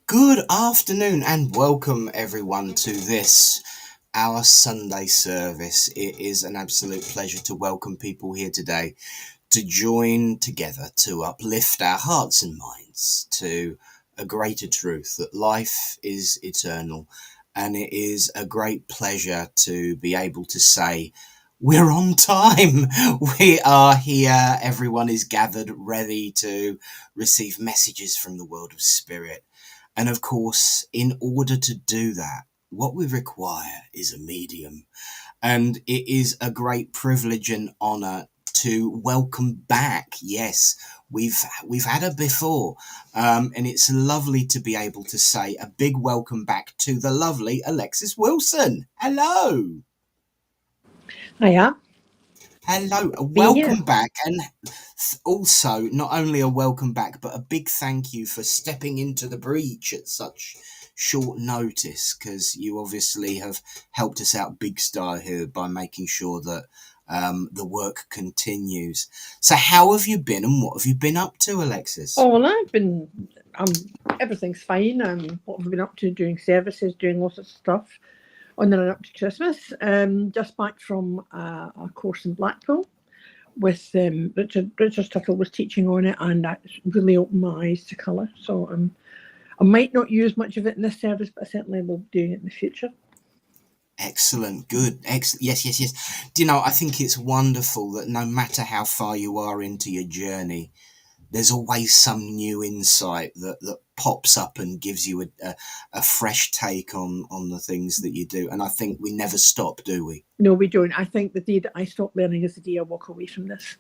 Good afternoon and welcome everyone to this, our Sunday service. It is an absolute pleasure to welcome people here today to join together to uplift our hearts and minds to a greater truth that life is eternal. And it is a great pleasure to be able to say, we're on time. We are here. Everyone is gathered, ready to receive messages from the world of spirit. And of course, in order to do that, what we require is a medium. And it is a great privilege and honor to welcome back. Yes, we've had her before. And it's lovely to be able to say a big welcome back to the lovely Alexis Wilson. Hello. Hiya. Hello, welcome back, and also not only a welcome back, but a big thank you for stepping into the breach at such short notice, because you obviously have helped us out big style here by making sure that the work continues. So how have you been and what have you been up to, Alexis? Oh, well, everything's fine. What have I been up to? Doing services, doing lots of stuff on the run up to Christmas. Just back from a course in Blackpool with Richard Tuttle was teaching on it, and that really opened my eyes to colour. So I might not use much of it in this service, but I certainly will be doing it in the future. Excellent, good, excellent. Yes. Do you know, I think it's wonderful that no matter how far you are into your journey, there's always some new insight that pops up and gives you a fresh take on the things that you do. And I think we never stop, do we? No, we don't. I think the day that I stop learning is the day I walk away from this.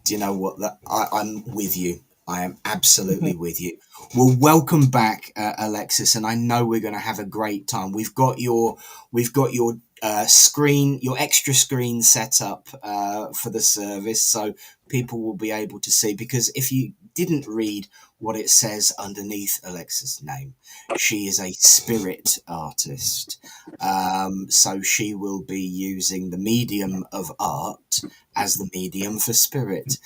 Do you know what? I'm with you. I am absolutely with you. Well, welcome back, Alexis, and I know we're going to have a great time. We've got your screen, your extra screen set up for the service, so people will be able to see. Because if you didn't read what it says underneath Alexis' name, she is a spirit artist. So she will be using the medium of art as the medium for spirit.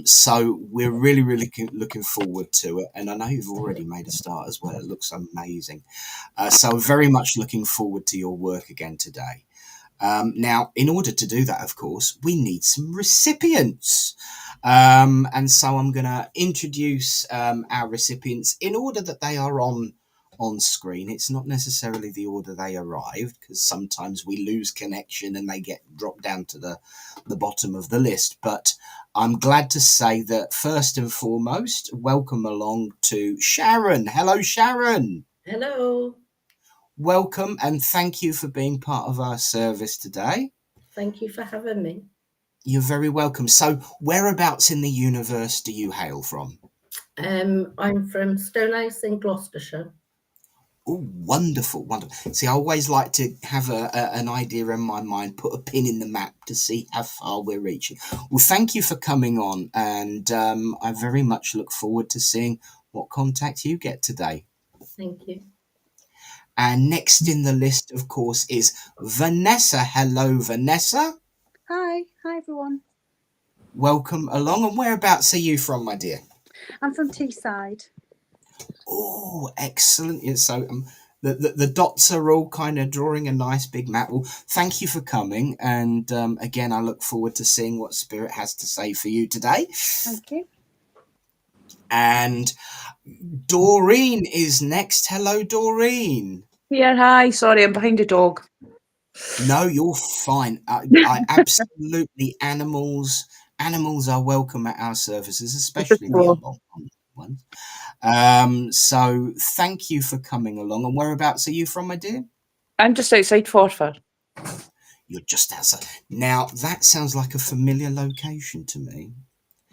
So we're really looking forward to it. And I know you've already made a start as well. It looks amazing. So very much looking forward to your work again today. Now, in order to do that, of course, we need some recipients. And so I'm going to introduce our recipients in order that they are on screen. It's not necessarily the order they arrived, because sometimes we lose connection and they get dropped down to the bottom of the list. But I'm glad to say that first and foremost, welcome along to Sharon. Hello, Sharon. Hello. Welcome and thank you for being part of our service today. Thank you for having me. You're very welcome. So whereabouts in the universe do you hail from? I'm from Stonehouse in Gloucestershire. Oh, wonderful. See, I always like to have an idea in my mind, put a pin in the map to see how far we're reaching. Well, thank you for coming on, and I very much look forward to seeing what contact you get today. Thank you. And next in the list, of course, is Vanessa. Hello, Vanessa. Hi everyone. Welcome along. And whereabouts are you from, my dear? I'm from Teesside. Oh, excellent. Yeah, so the dots are all kind of drawing a nice big map. Well, thank you for coming. And again, I look forward to seeing what Spirit has to say for you today. Thank you. And Doreen is next. Hello, Doreen. Yeah, hi. Sorry, I'm behind a dog. No, you're fine. I absolutely, animals are welcome at our services, especially the unwanted ones. So thank you for coming along. And whereabouts are you from, my dear? I'm just outside Forfar. You're just outside. Now, that sounds like a familiar location to me.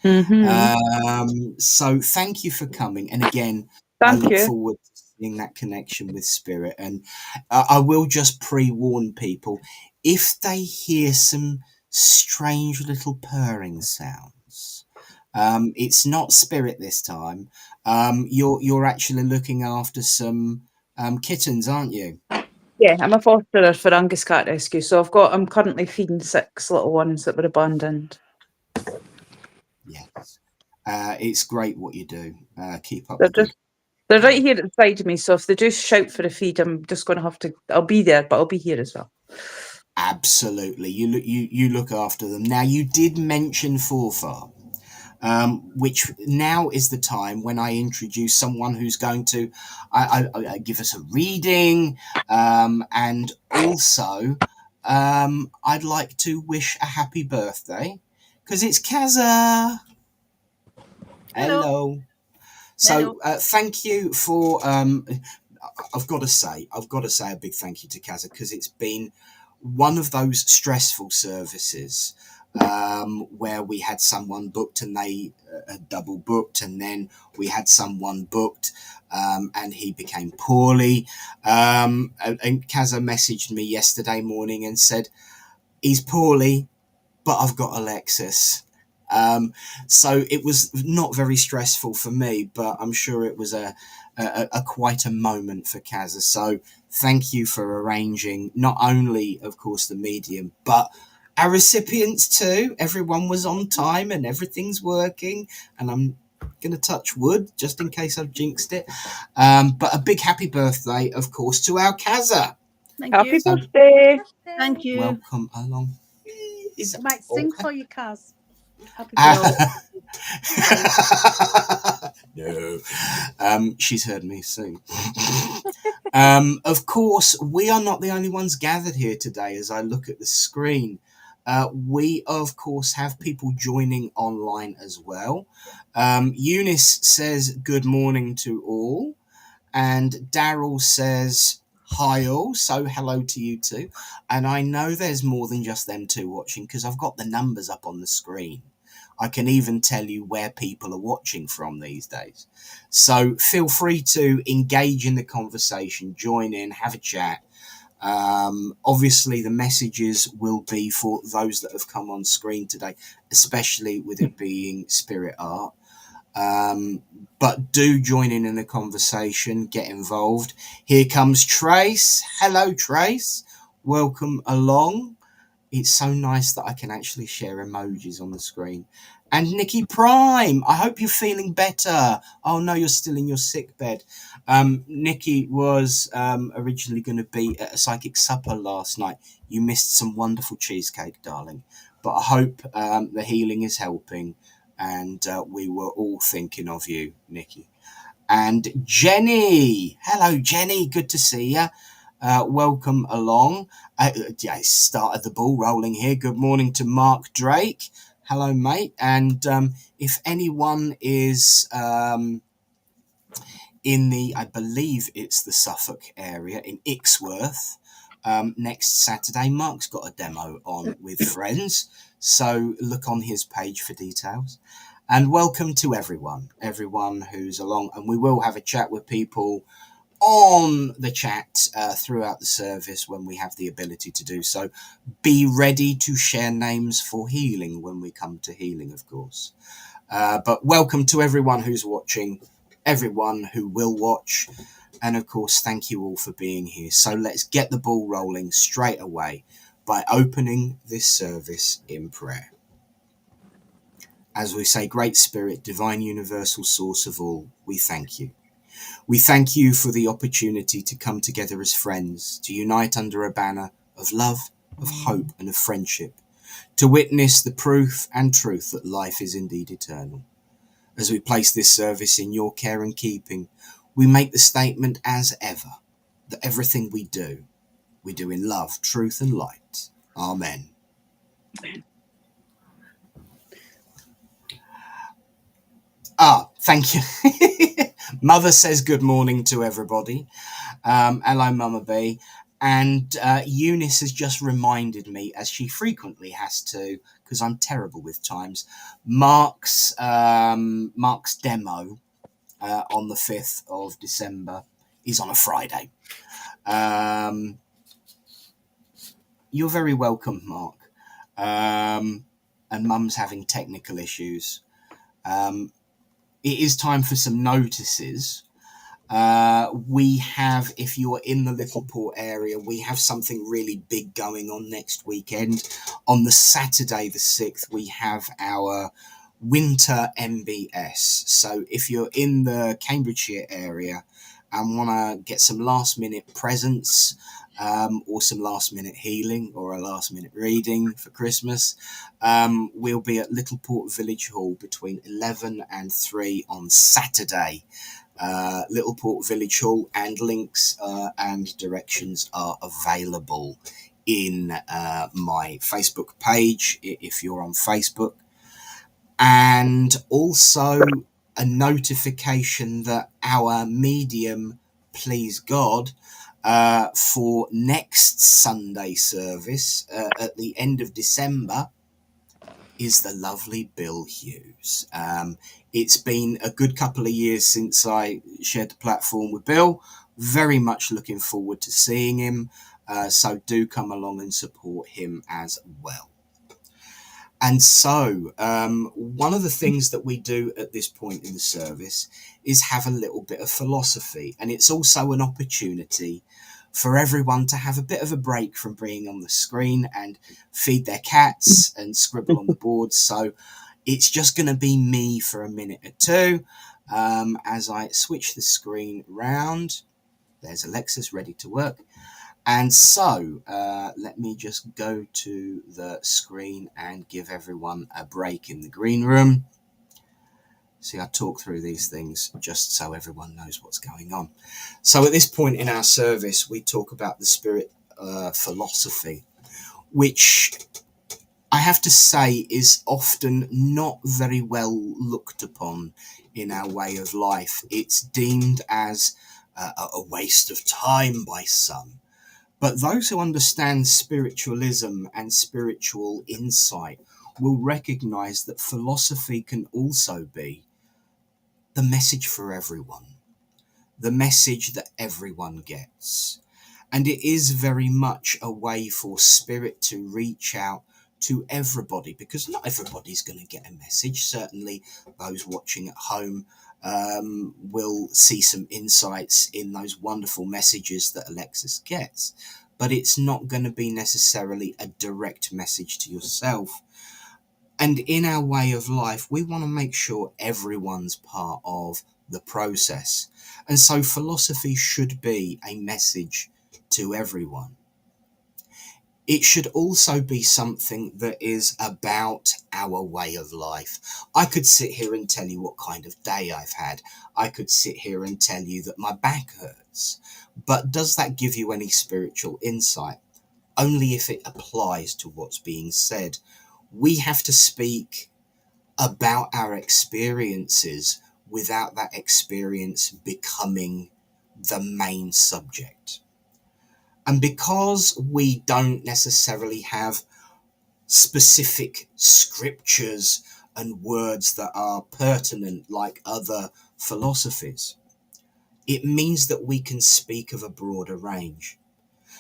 Mm-hmm. So thank you for coming. And again, Thank I look you. forward to seeing that connection with Spirit. And I will just pre-warn people, if they hear some strange little purring sounds, it's not Spirit this time. You're actually looking after some kittens, aren't you? Yeah, I'm a fosterer for Angus Cat Rescue, so I'm currently feeding 6 little ones that were abandoned. Yes. It's great what you do. Keep up They're the good. just they're right here at the side of me, so if they do shout for a feed, I'm just going to have to. I'll be there, but I'll be here as well. Absolutely, you look after them. Now, you did mention Forfar, which now is the time when I introduce someone who's going to I give us a reading, and also I'd like to wish a happy birthday because it's Kaza. Hello. So thank you for. I've got to say a big thank you to Kaza because it's been one of those stressful services where we had someone booked and they had double booked, and then we had someone booked and he became poorly. And Kaza messaged me yesterday morning and said he's poorly, but I've got Alexis. So it was not very stressful for me, but I'm sure it was a quite a moment for Kaza. So thank you for arranging not only, of course, the medium, but our recipients too. Everyone was on time and everything's working, and I'm going to touch wood just in case I've jinxed it. But a big happy birthday, of course, to our Kaza. Happy So- birthday! Thank you. Welcome along. I might sing for you, Kaz. Happy No, she's heard me sing. Of course, we are not the only ones gathered here today. As I look at the screen, we of course have people joining online as well. Eunice says good morning to all, and Daryl says hi all. So hello to you too. And I know there's more than just them two watching because I've got the numbers up on the screen. I can even tell you where people are watching from these days. So feel free to engage in the conversation, join in, have a chat. Obviously, the messages will be for those that have come on screen today, especially with it being spirit art. But do join in the conversation, get involved. Here comes Trace. Hello, Trace. Welcome along. It's so nice that I can actually share emojis on the screen. And Nikki Prime, I hope you're feeling better. Oh no, you're still in your sick bed. Nikki was originally going to be at a psychic supper last night. You missed some wonderful cheesecake, darling. But I hope the healing is helping, and we were all thinking of you, Nikki. And Jenny, hello Jenny, good to see you. Welcome along. Started the ball rolling here. Good morning to Mark Drake. Hello, mate. And if anyone is in the, I believe it's the Suffolk area, in Ixworth, next Saturday, Mark's got a demo on with friends. So look on his page for details. And welcome to everyone who's along. And we will have a chat with people on the chat throughout the service when we have the ability to do so. Be ready to share names for healing when we come to healing, of course. But welcome to everyone who's watching, everyone who will watch, and of course, thank you all for being here. So let's get the ball rolling straight away by opening this service in prayer. As we say, Great Spirit, Divine Universal Source of all, we thank you. We thank you for the opportunity to come together as friends, to unite under a banner of love, of hope, and of friendship, to witness the proof and truth that life is indeed eternal. As we place this service in your care and keeping, we make the statement as ever, that everything we do in love, truth, and light. Amen. Thank you. Mother says good morning to everybody. Hello, Mama B. And Eunice has just reminded me, as she frequently has to, because I'm terrible with times, Mark's demo on the 5th of December is on a Friday. You're very welcome, Mark. And Mum's having technical issues. It is time for some notices. We have, if you're in the Littleport area, we have something really big going on next weekend. On the Saturday, the 6th, we have our Winter MBS. So if you're in the Cambridgeshire area and want to get some last minute presents, or some last minute healing or a last minute reading for Christmas, we'll be at Littleport Village Hall between 11 and 3 on Saturday. Littleport Village Hall, and links and directions are available in my Facebook page if you're on Facebook. And also a notification that our medium, please God, for next Sunday service at the end of December is the lovely Bill Hughes. It's been a good couple of years since I shared the platform with Bill. Very much looking forward to seeing him. So do come along and support him as well. And so one of the things that we do at this point in the service is have a little bit of philosophy. And it's also an opportunity for everyone to have a bit of a break from being on the screen and feed their cats and scribble on the boards. So it's just going to be me for a minute or two as I switch the screen round. There's Alexis ready to work. And so let me just go to the screen and give everyone a break in the green room. See, I talk through these things just so everyone knows what's going on. So at this point in our service, we talk about the spirit philosophy, which I have to say is often not very well looked upon in our way of life. It's deemed as a waste of time by some. But those who understand spiritualism and spiritual insight will recognize that philosophy can also be the message for everyone, the message that everyone gets. And it is very much a way for spirit to reach out to everybody, because not everybody's going to get a message. Certainly those watching at home will see some insights in those wonderful messages that Alexis gets, but it's not going to be necessarily a direct message to yourself. And in our way of life, we want to make sure everyone's part of the process. And so philosophy should be a message to everyone. It should also be something that is about our way of life. I could sit here and tell you what kind of day I've had. I could sit here and tell you that my back hurts. But does that give you any spiritual insight? Only if it applies to what's being said. We have to speak about our experiences without that experience becoming the main subject. And because we don't necessarily have specific scriptures and words that are pertinent like other philosophies, it means that we can speak of a broader range.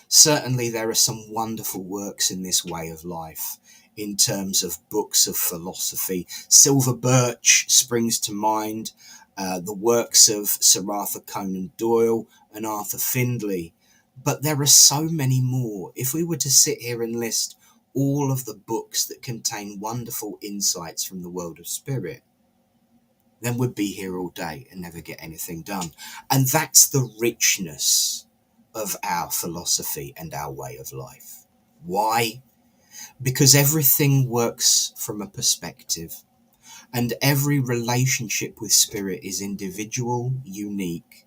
Certainly there are some wonderful works in this way of life in terms of books of philosophy. Silver Birch springs to mind, the works of Sir Arthur Conan Doyle and Arthur Findlay. But there are so many more. If we were to sit here and list all of the books that contain wonderful insights from the world of spirit, then we'd be here all day and never get anything done. And that's the richness of our philosophy and our way of life. Why? Because everything works from a perspective, and every relationship with spirit is individual, unique,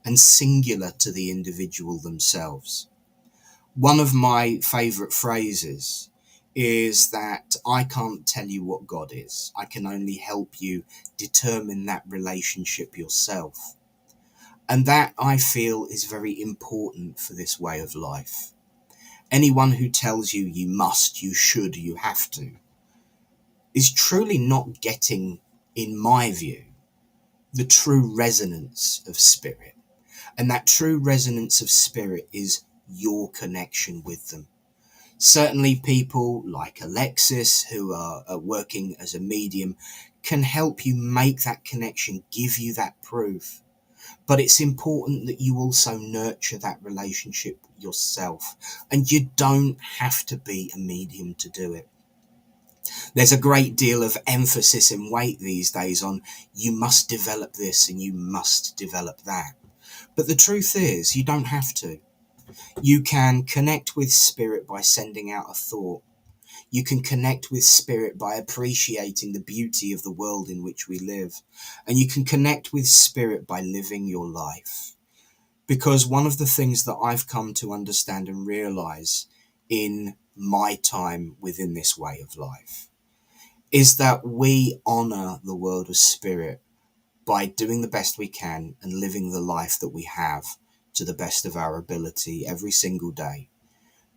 and singular to the individual themselves. One of my favourite phrases is that I can't tell you what God is. I can only help you determine that relationship yourself. And that, I feel, is very important for this way of life. Anyone who tells you you must, you should, you have to, is truly not getting, in my view, the true resonance of spirit. And that true resonance of spirit is your connection with them. Certainly people like Alexis, who are working as a medium, can help you make that connection, give you that proof. But it's important that you also nurture that relationship yourself. And you don't have to be a medium to do it. There's a great deal of emphasis and weight these days on you must develop this and you must develop that. But the truth is, you don't have to. You can connect with spirit by sending out a thought. You can connect with spirit by appreciating the beauty of the world in which we live. And you can connect with spirit by living your life. Because one of the things that I've come to understand and realize in my time within this way of life is that we honor the world of spirit by doing the best we can and living the life that we have to the best of our ability every single day.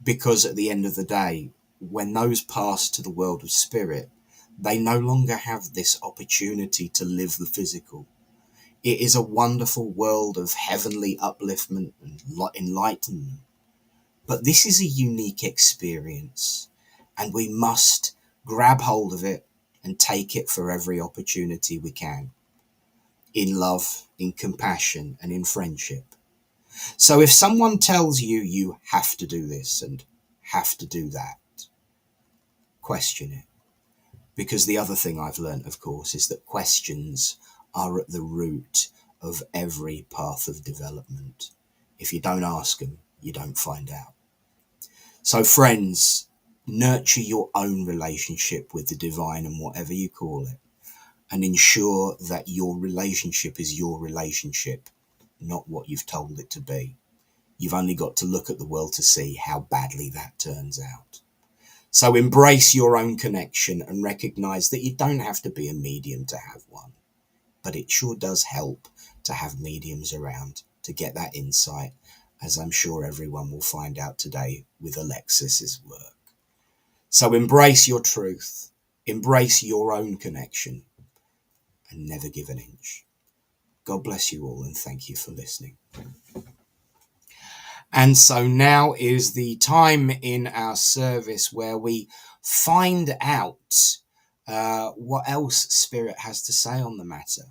Because at the end of the day, when those pass to the world of spirit, they no longer have this opportunity to live the physical. It is a wonderful world of heavenly upliftment and enlightenment. But this is a unique experience, and we must grab hold of it and take it for every opportunity we can, in love, in compassion, and in friendship. So if someone tells you you have to do this and have to do that, question it. Because the other thing I've learned, of course, is that questions are at the root of every path of development. If you don't ask them, you don't find out. So friends, nurture your own relationship with the divine and whatever you call it, and ensure that your relationship is your relationship, not what you've told it to be. You've only got to look at the world to see how badly that turns out. So embrace your own connection and recognize that you don't have to be a medium to have one, but it sure does help to have mediums around to get that insight, as I'm sure everyone will find out today with Alexis's work. So embrace your truth, embrace your own connection, and never give an inch. God bless you all, and thank you for listening. And so now is the time in our service where we find out what else Spirit has to say on the matter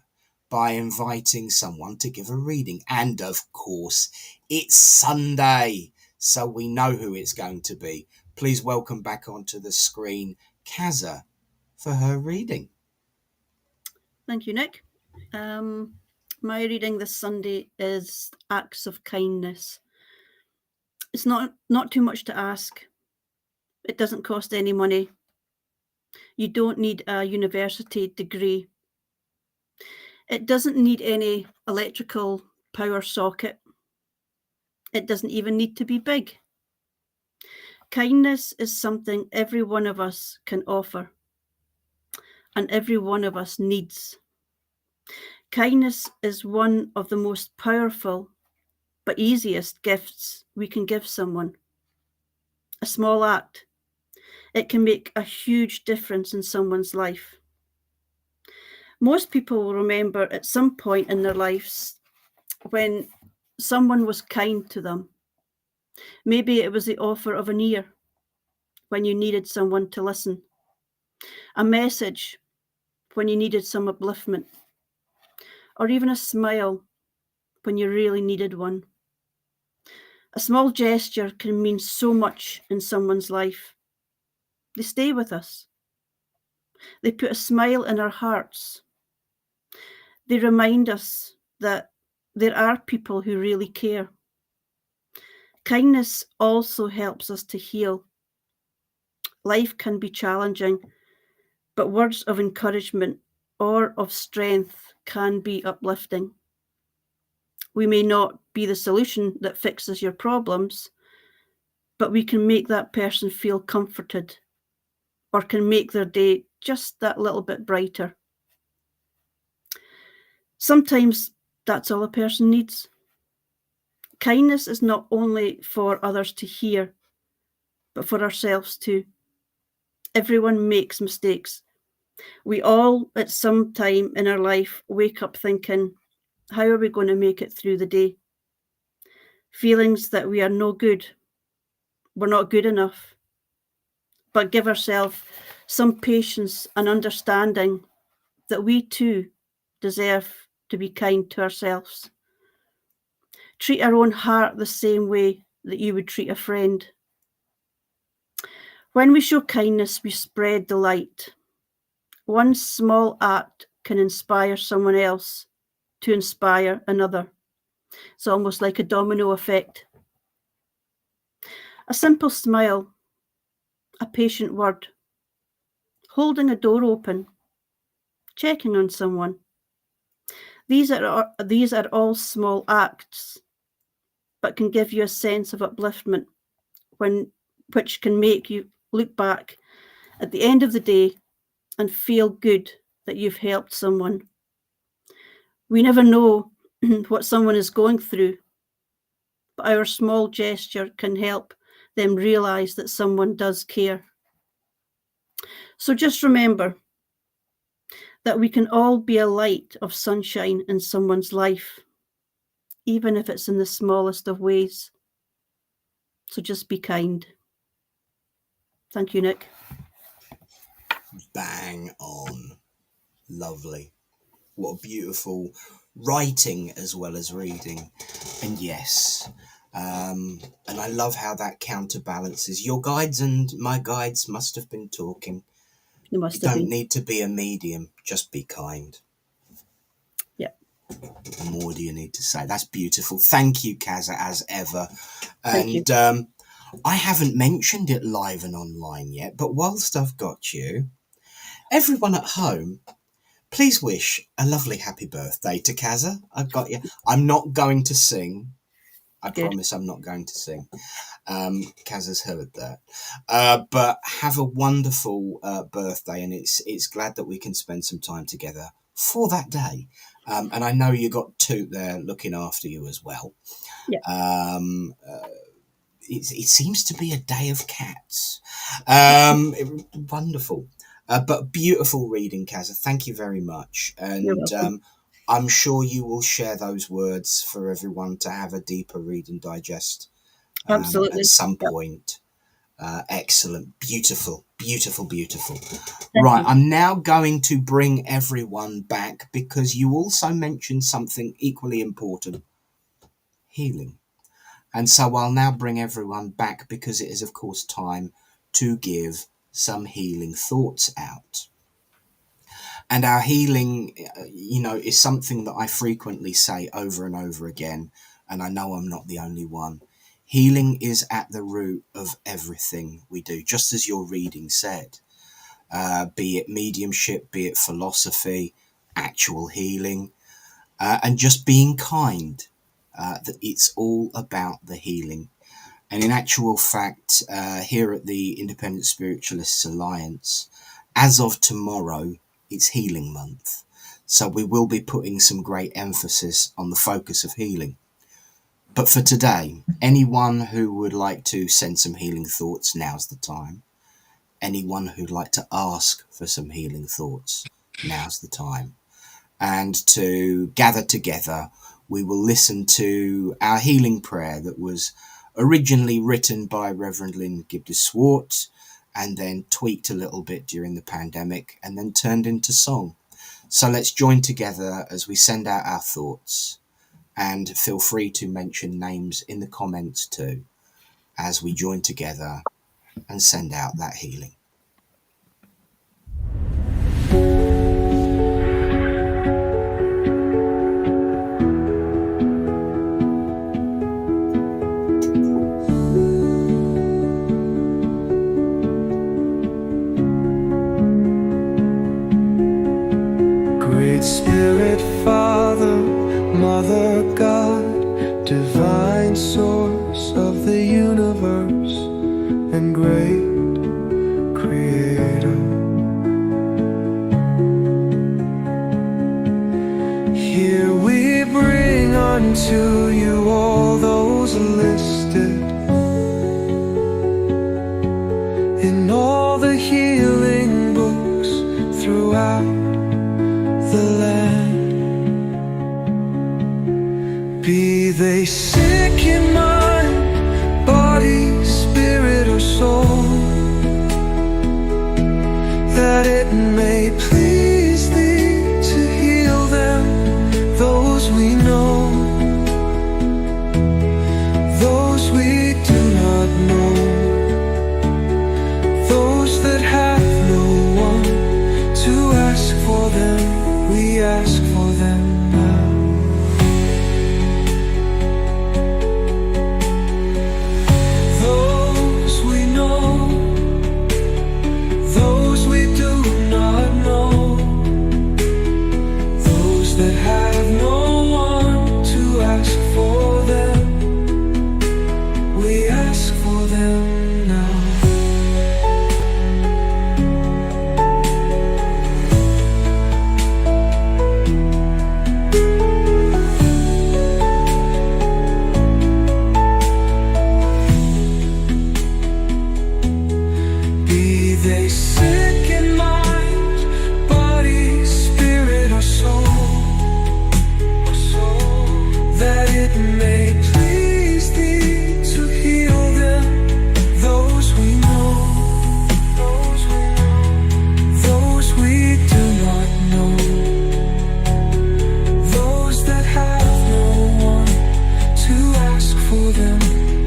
by inviting someone to give a reading. And of course, it's Sunday, so we know who it's going to be. Please welcome back onto the screen Kaza for her reading. Thank you, Nick. My reading this Sunday is Acts of Kindness. It's not too much to ask. It doesn't cost any money. You don't need a university degree. It doesn't need any electrical power socket. It doesn't even need to be big. Kindness is something every one of us can offer, and every one of us needs. Kindness is one of the most powerful but easiest gifts we can give someone. A small act. It can make a huge difference in someone's life. Most people will remember at some point in their lives when someone was kind to them. Maybe it was the offer of an ear when you needed someone to listen, a message when you needed some upliftment, or even a smile when you really needed one. A small gesture can mean so much in someone's life. They stay with us. They put a smile in our hearts. They remind us that there are people who really care. Kindness also helps us to heal. Life can be challenging, but words of encouragement or of strength can be uplifting. We may not be the solution that fixes your problems, but we can make that person feel comforted or can make their day just that little bit brighter. Sometimes that's all a person needs. Kindness is not only for others to hear, but for ourselves too. Everyone makes mistakes. We all, at some time in our life, wake up thinking, how are we going to make it through the day? Feelings that we are no good, we're not good enough. But give ourselves some patience and understanding that we too deserve to be kind to ourselves. Treat our own heart the same way that you would treat a friend. When we show kindness, we spread the light. One small act can inspire someone else to inspire another. It's almost like a domino effect. A simple smile, a patient word, holding a door open, checking on someone. These are all small acts, but can give you a sense of upliftment, which can make you look back at the end of the day and feel good that you've helped someone. We never know what someone is going through, but our small gesture can help them realize that someone does care. So just remember that we can all be a light of sunshine in someone's life, even if it's in the smallest of ways. So just be kind. Thank you, Nick. Bang on. Lovely. What a beautiful writing as well as reading. And yes, and I love how that counterbalances. Your guides and my guides must have been talking. You You must have don't been. need to be a medium, just be kind. Yeah. What more do you need to say? That's beautiful. Thank you, Kaza, as ever. Thank And I haven't mentioned it live and online yet, but whilst I've got you, everyone at home, please wish a lovely happy birthday to Kaza. I've got you. I'm not going to sing. I Good. promise I'm not going to sing. Kaza's heard that. But have a wonderful birthday, and it's glad that we can spend some time together for that day. And I know you got Toot there looking after you as well. Yeah. It seems to be a day of cats. Wonderful. But beautiful reading, Kaza. Thank you very much. You're And welcome. I'm sure you will share those words for everyone to have a deeper read and digest Absolutely. at some Yep. point. Excellent. Beautiful. Beautiful, beautiful. Thank Right. you. I'm now going to bring everyone back because you also mentioned something equally important. Healing. And so I'll now bring everyone back because it is, of course, time to give some healing thoughts out. And our healing, is something that I frequently say over and over again. And I know I'm not the only one. Healing is at the root of everything we do, just as your reading said. Be it mediumship, be it philosophy, actual healing, and just being kind. That it's all about the healing. And in actual fact, here at the Independent Spiritualists Alliance, as of tomorrow, it's Healing Month. So we will be putting some great emphasis on the focus of healing. But for today, anyone who would like to send some healing thoughts, now's the time. Anyone who'd like to ask for some healing thoughts, now's the time. And to gather together, we will listen to our healing prayer that was originally written by Reverend Lynn Gibdes-Swart and then tweaked a little bit during the pandemic and then turned into song. So let's join together as we send out our thoughts, and feel free to mention names in the comments too as we join together and send out that healing. Great Spirit, Father, Mother God, divine source of the universe and great Creator. Here we bring unto you all those listed in all the healing books throughout the land. Be they sick in mind, body, spirit, or soul, that it may please thee to heal them, those we know, those we do not know, it may please thee to heal them, those we know, those we do not know, those that have no one to ask for them,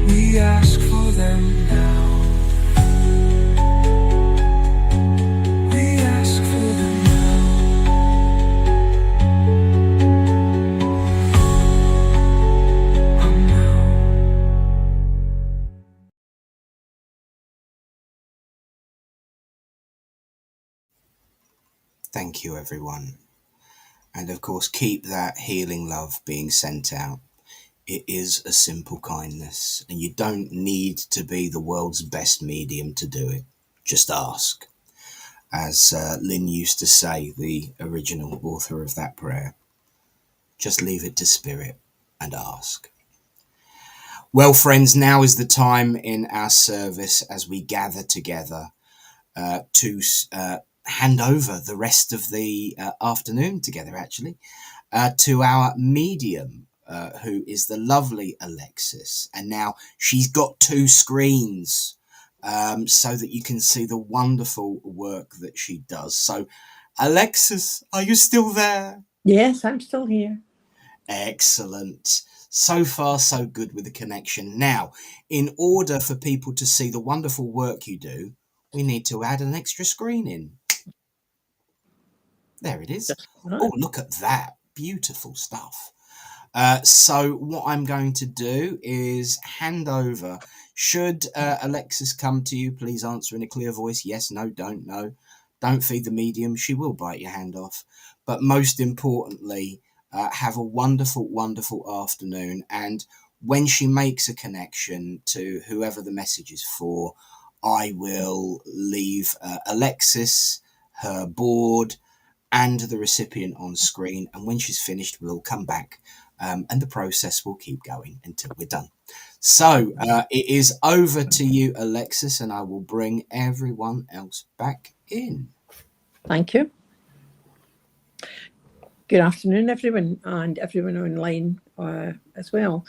we ask for them now. We ask for them now. Oh, now. Thank you, everyone. And of course, keep that healing love being sent out. It is a simple kindness, and you don't need to be the world's best medium to do it. Just ask. As Lynn used to say, the original author of that prayer, just leave it to spirit and ask. Well, friends, now is the time in our service as we gather together to hand over the rest of the afternoon together, actually, to our medium, who is the lovely Alexis. And now she's got 2 screens so that you can see the wonderful work that she does. So, Alexis, are you still there? Yes, I'm still here. Excellent. So far, so good with the connection. Now, in order for people to see the wonderful work you do, we need to add an extra screen in. There it is. Right. Oh, look at that. Beautiful stuff. So what I'm going to do is hand over. Should Alexis come to you, please answer in a clear voice. Yes, no, don't know. Don't feed the medium. She will bite your hand off. But most importantly, have a wonderful, wonderful afternoon. And when she makes a connection to whoever the message is for, I will leave Alexis, her board, and the recipient on screen. And when she's finished, we'll come back and the process will keep going until we're done. So it is over to you, Alexis, and I will bring everyone else back in. Thank you. Good afternoon, everyone, and everyone online as well.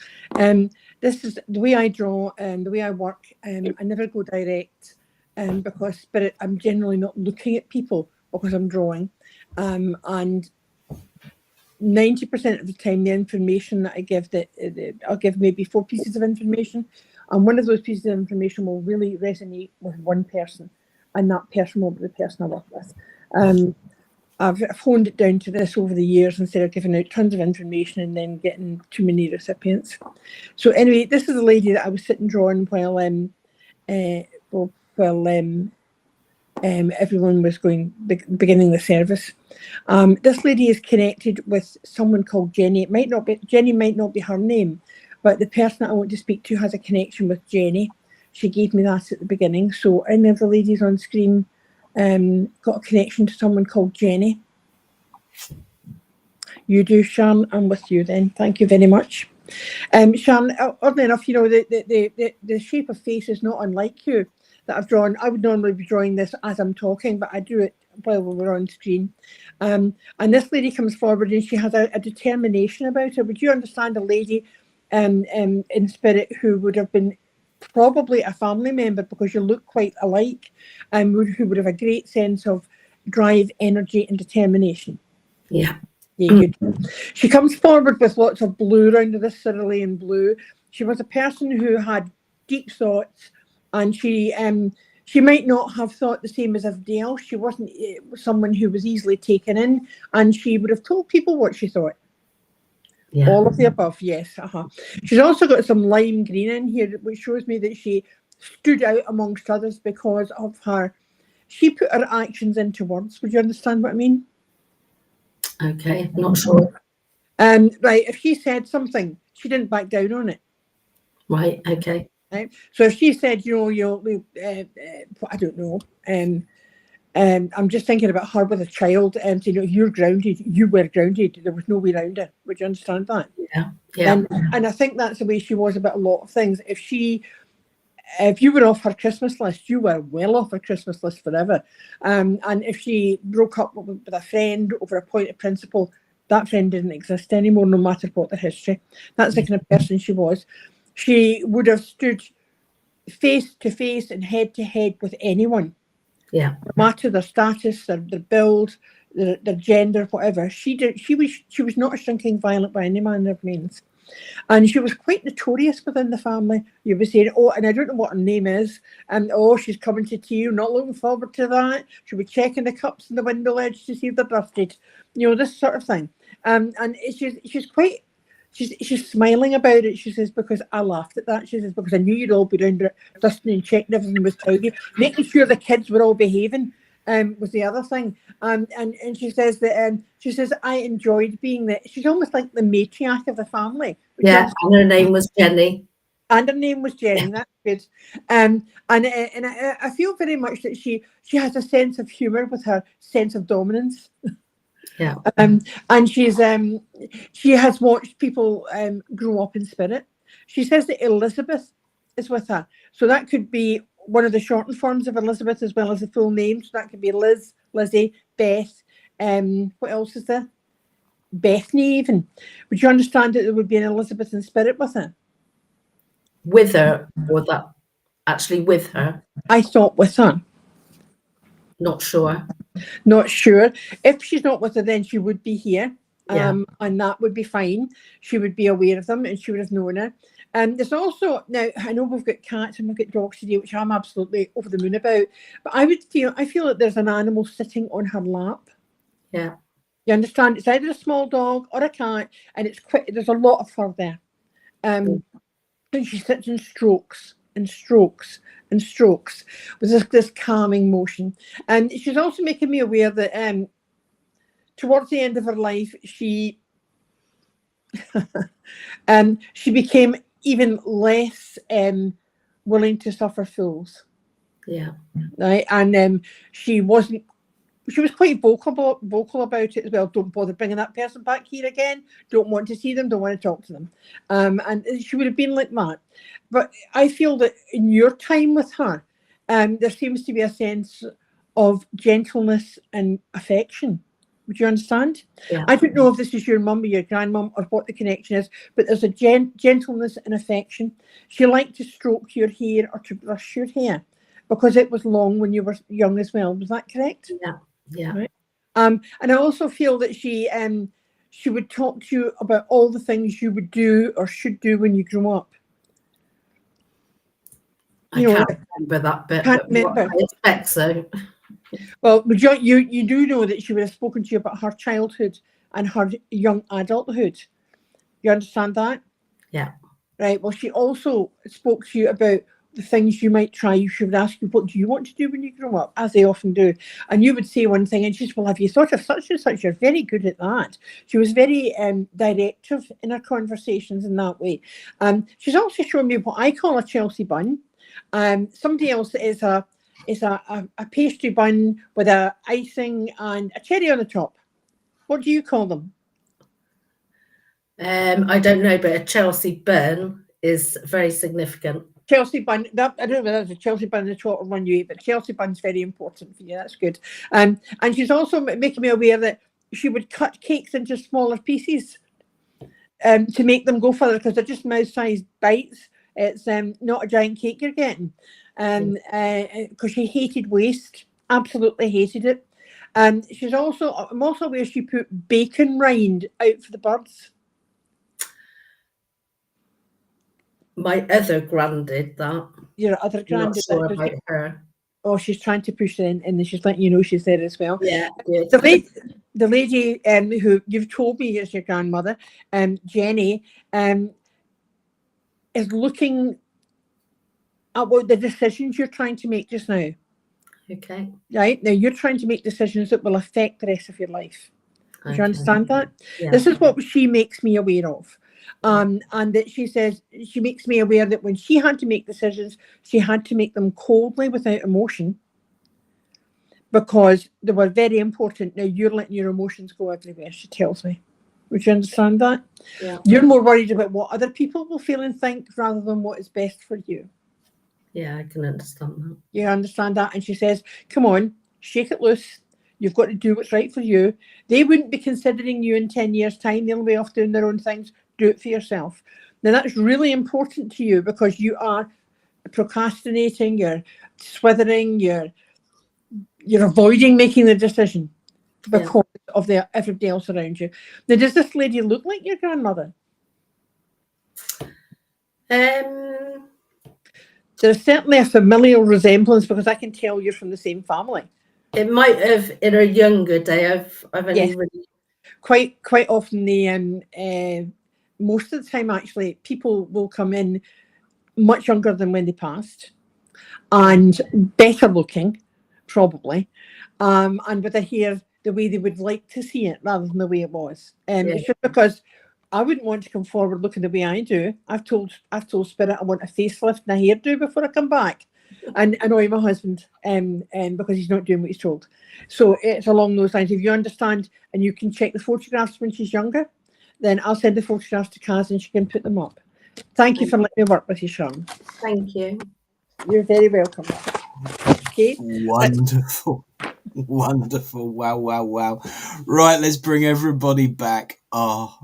This is the way I draw and the way I work. I never go direct because spirit, I'm generally not looking at people because I'm drawing. And 90% of the time, the information that I give, I'll give maybe 4 pieces of information, and one of those pieces of information will really resonate with one person, and that person will be the person I work with. I've honed it down to this over the years instead of giving out tons of information and then getting too many recipients. So anyway, this is a lady that I was sitting drawing while everyone was beginning the service. This lady is connected with someone called Jenny. Jenny might not be her name, but the person that I want to speak to has a connection with Jenny. She gave me that at the beginning. So any of the ladies on screen got a connection to someone called Jenny? You do, Sharon. I'm with you then. Thank you very much. Sharon, oddly enough, the shape of face is not unlike you that I've drawn. I would normally be drawing this as I'm talking, but I do it while we're on screen. And this lady comes forward and she has a determination about her. Would you understand a lady in spirit who would have been probably a family member because you look quite alike, and who would have a great sense of drive, energy and determination? Yeah. Yeah, good. She comes forward with lots of blue around this cerulean blue. She was a person who had deep thoughts, and she might not have thought the same as everybody else. She wasn't someone who was easily taken in, and she would have told people what she thought. Yeah. All of the above, yes. She's also got some lime green in here, which shows me that she stood out amongst others because of she put her actions into words. Would you understand what I mean? Okay, not sure. Right, if she said something, she didn't back down on it. Right, okay. Right. So if she said, I don't know, I'm just thinking about her with a child, and you're grounded. You were grounded. There was no way around it. Would you understand that? Yeah, yeah. And I think that's the way she was about a lot of things. If you were off her Christmas list, you were well off her Christmas list forever. And if she broke up with a friend over a point of principle, That friend didn't exist anymore, no matter what the history. That's the kind of person she was. She would have stood face to face and head to head with anyone. Yeah. No matter their status, their build, their gender, whatever. She was not a shrinking violet by any manner of means. And she was quite notorious within the family. You would say, oh, and I don't know what her name is, and oh, she's coming to tea, not looking forward to that. She'll be checking the cups in the window ledge to see if they're dusted. You know, this sort of thing. And she's smiling about it. She says, because I laughed at that. She says, because I knew you'd all be round dusting and checking everything was tidy, making sure the kids were all behaving. Was the other thing, and she says that she says I enjoyed being the. She's almost like the matriarch of the family. Yeah, and her name was Jenny. And her name was Jenny. That's good. And I feel very much that she has a sense of humour with her sense of dominance. Yeah. And she has watched people grow up in spirit. She says that Elizabeth is with her, so that could be one of the shortened forms of Elizabeth as well as the full name. So that could be Liz, Lizzie, Beth. What else is there? Bethany even. Would you understand that there would be an Elizabeth in spirit with her? With her, or that actually with her? I thought with her. Not sure. Not sure. If she's not with her, then she would be here. Yeah. And that would be fine. She would be aware of them and she would have known her. There's also, now I know we've got cats and we've got dogs today, which I'm absolutely over the moon about, but I feel that there's an animal sitting on her lap. Yeah. You understand? It's either a small dog or a cat, and there's a lot of fur there. And she sits and strokes and strokes and strokes with this calming motion. And she's also making me aware that towards the end of her life, she became even less willing to suffer fools. Yeah. Right. And she was quite vocal about it as well. Don't bother bringing that person back here again. Don't want to see them. Don't want to talk to them. And she would have been like that. But I feel that in your time with her, there seems to be a sense of gentleness and affection. Would you understand? Yeah. I don't know if this is your mum or your grandmum or what the connection is, but there's a gentleness and affection. She liked to stroke your hair or to brush your hair because it was long when you were young as well. Was that correct? Yeah. Yeah. Right. And I also feel that she would talk to you about all the things you would do or should do when you grow up. I can't remember that bit. Can't remember. I expect so. Well, you do know that she would have spoken to you about her childhood and her young adulthood. You understand that? Yeah. Right. Well, she also spoke to you about the things you might try. She would ask you, what do you want to do when you grow up? As they often do. And you would say one thing and she's, well, have you thought of such and such? You're very good at that. She was very directive in her conversations in that way. She's also shown me what I call a Chelsea bun. Somebody else is a pastry bun with a icing and a cherry on the top. What do you call them? I don't know, but a Chelsea bun is very significant. Chelsea bun. I don't know whether that's a Chelsea bun in the top or one you eat, but Chelsea bun's very important for you. That's good. And she's also making me aware that she would cut cakes into smaller pieces to make them go further because they're just mouse-sized bites. It's not a giant cake you're getting. Because she hated waste, absolutely hated it. And I'm also aware she put bacon rind out for the birds. My other gran did that. Your other gran did sure that. about her. Oh, she's trying to push it in, and she's letting you know she's there as well. Yeah, good. The lady who you've told me is your grandmother, Jenny, is looking at what the decisions you're trying to make just now. Okay. Right now, you're trying to make decisions that will affect the rest of your life. Do you understand that? Yeah. This is what she makes me aware of. And that she says she makes me aware that when she had to make decisions, she had to make them coldly without emotion because they were very important. Now you're letting your emotions go everywhere, she tells me. Would you understand that? Yeah. You're more worried about what other people will feel and think rather than what is best for you. Yeah, I can understand that. You understand that? And she says, come on, shake it loose. You've got to do what's right for you. They wouldn't be considering you in 10 years' time. They'll be off doing their own things. Do it for yourself. Now, that's really important to you because you are procrastinating, you're swithering, you're avoiding making the decision because of everybody else around you. Now, does this lady look like your grandmother? There's certainly a familial resemblance because I can tell you're from the same family. It might have in her younger day. I've only really quite often most of the time actually people will come in much younger than when they passed and better looking probably and with their hair the way they would like to see it rather than the way it was. It's just because I wouldn't want to come forward looking the way I do. I've told Spirit I want a facelift and a hairdo before I come back and annoy my husband because he's not doing what he's told. So it's along those lines. If you understand and you can check the photographs when she's younger, then I'll send the photographs to Kaz and she can put them up. Thank you for letting me work with you, Sharon. Thank you. You're very welcome. Okay. Wonderful. Wonderful. Wow. Right, let's bring everybody back. Oh,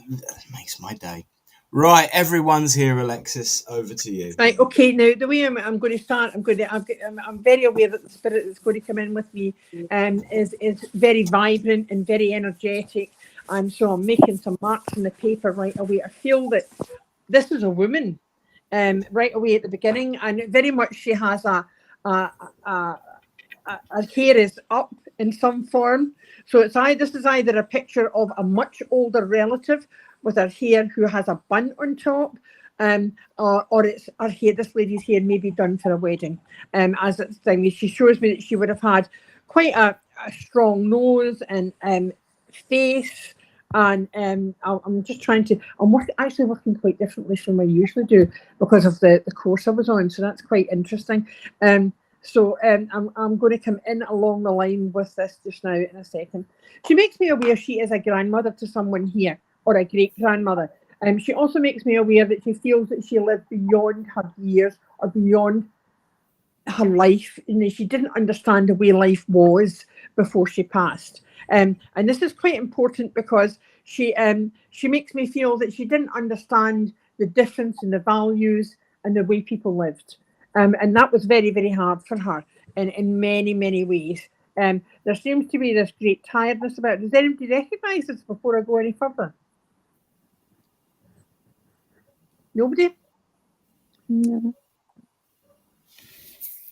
that makes my day. Right, everyone's here, Alexis. Over to you. Right, okay. Now, the way I'm going to start, I'm very aware that the Spirit that's going to come in with me is very vibrant and very energetic. And so I'm making some marks on the paper right away. I feel that this is a woman right away at the beginning, and very much she has her hair is up in some form. So this is either a picture of a much older relative with her hair who has a bun on top, or it's her hair. This lady's hair may be done for a wedding. As it's thing, she shows me that she would have had quite a strong nose and face. And I'm just trying to. I'm actually working quite differently from I usually do because of the course I was on. So that's quite interesting. So I'm going to come in along the line with this just now in a second. She makes me aware she is a grandmother to someone here, or a great-grandmother. She also makes me aware that she feels that she lived beyond her years or beyond her life. And she didn't understand the way life was before she passed. And this is quite important because she makes me feel that she didn't understand the difference in the values and the way people lived. And that was very, very hard for her in many, many ways. There seems to be this great tiredness about it. Does anybody recognise this before I go any further? Nobody? No.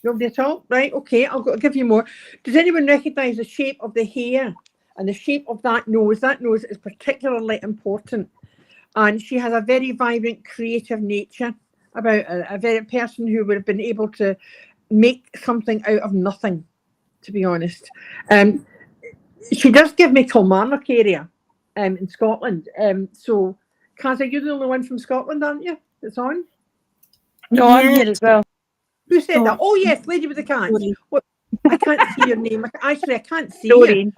Nobody at all? Right, okay, I'll give you more. Does anyone recognise the shape of the hair and the shape of that nose? That nose is particularly important. And she has a very vibrant, creative nature about a very person who would have been able to make something out of nothing, to be honest. She does give me Kilmarnock area in Scotland. So, Kaz, are you the only one from Scotland, aren't you? That's on? No, I'm here as well. Who said that? Oh, yes, Lady with the Cats. What? I can't see your name. Actually, I can't see you.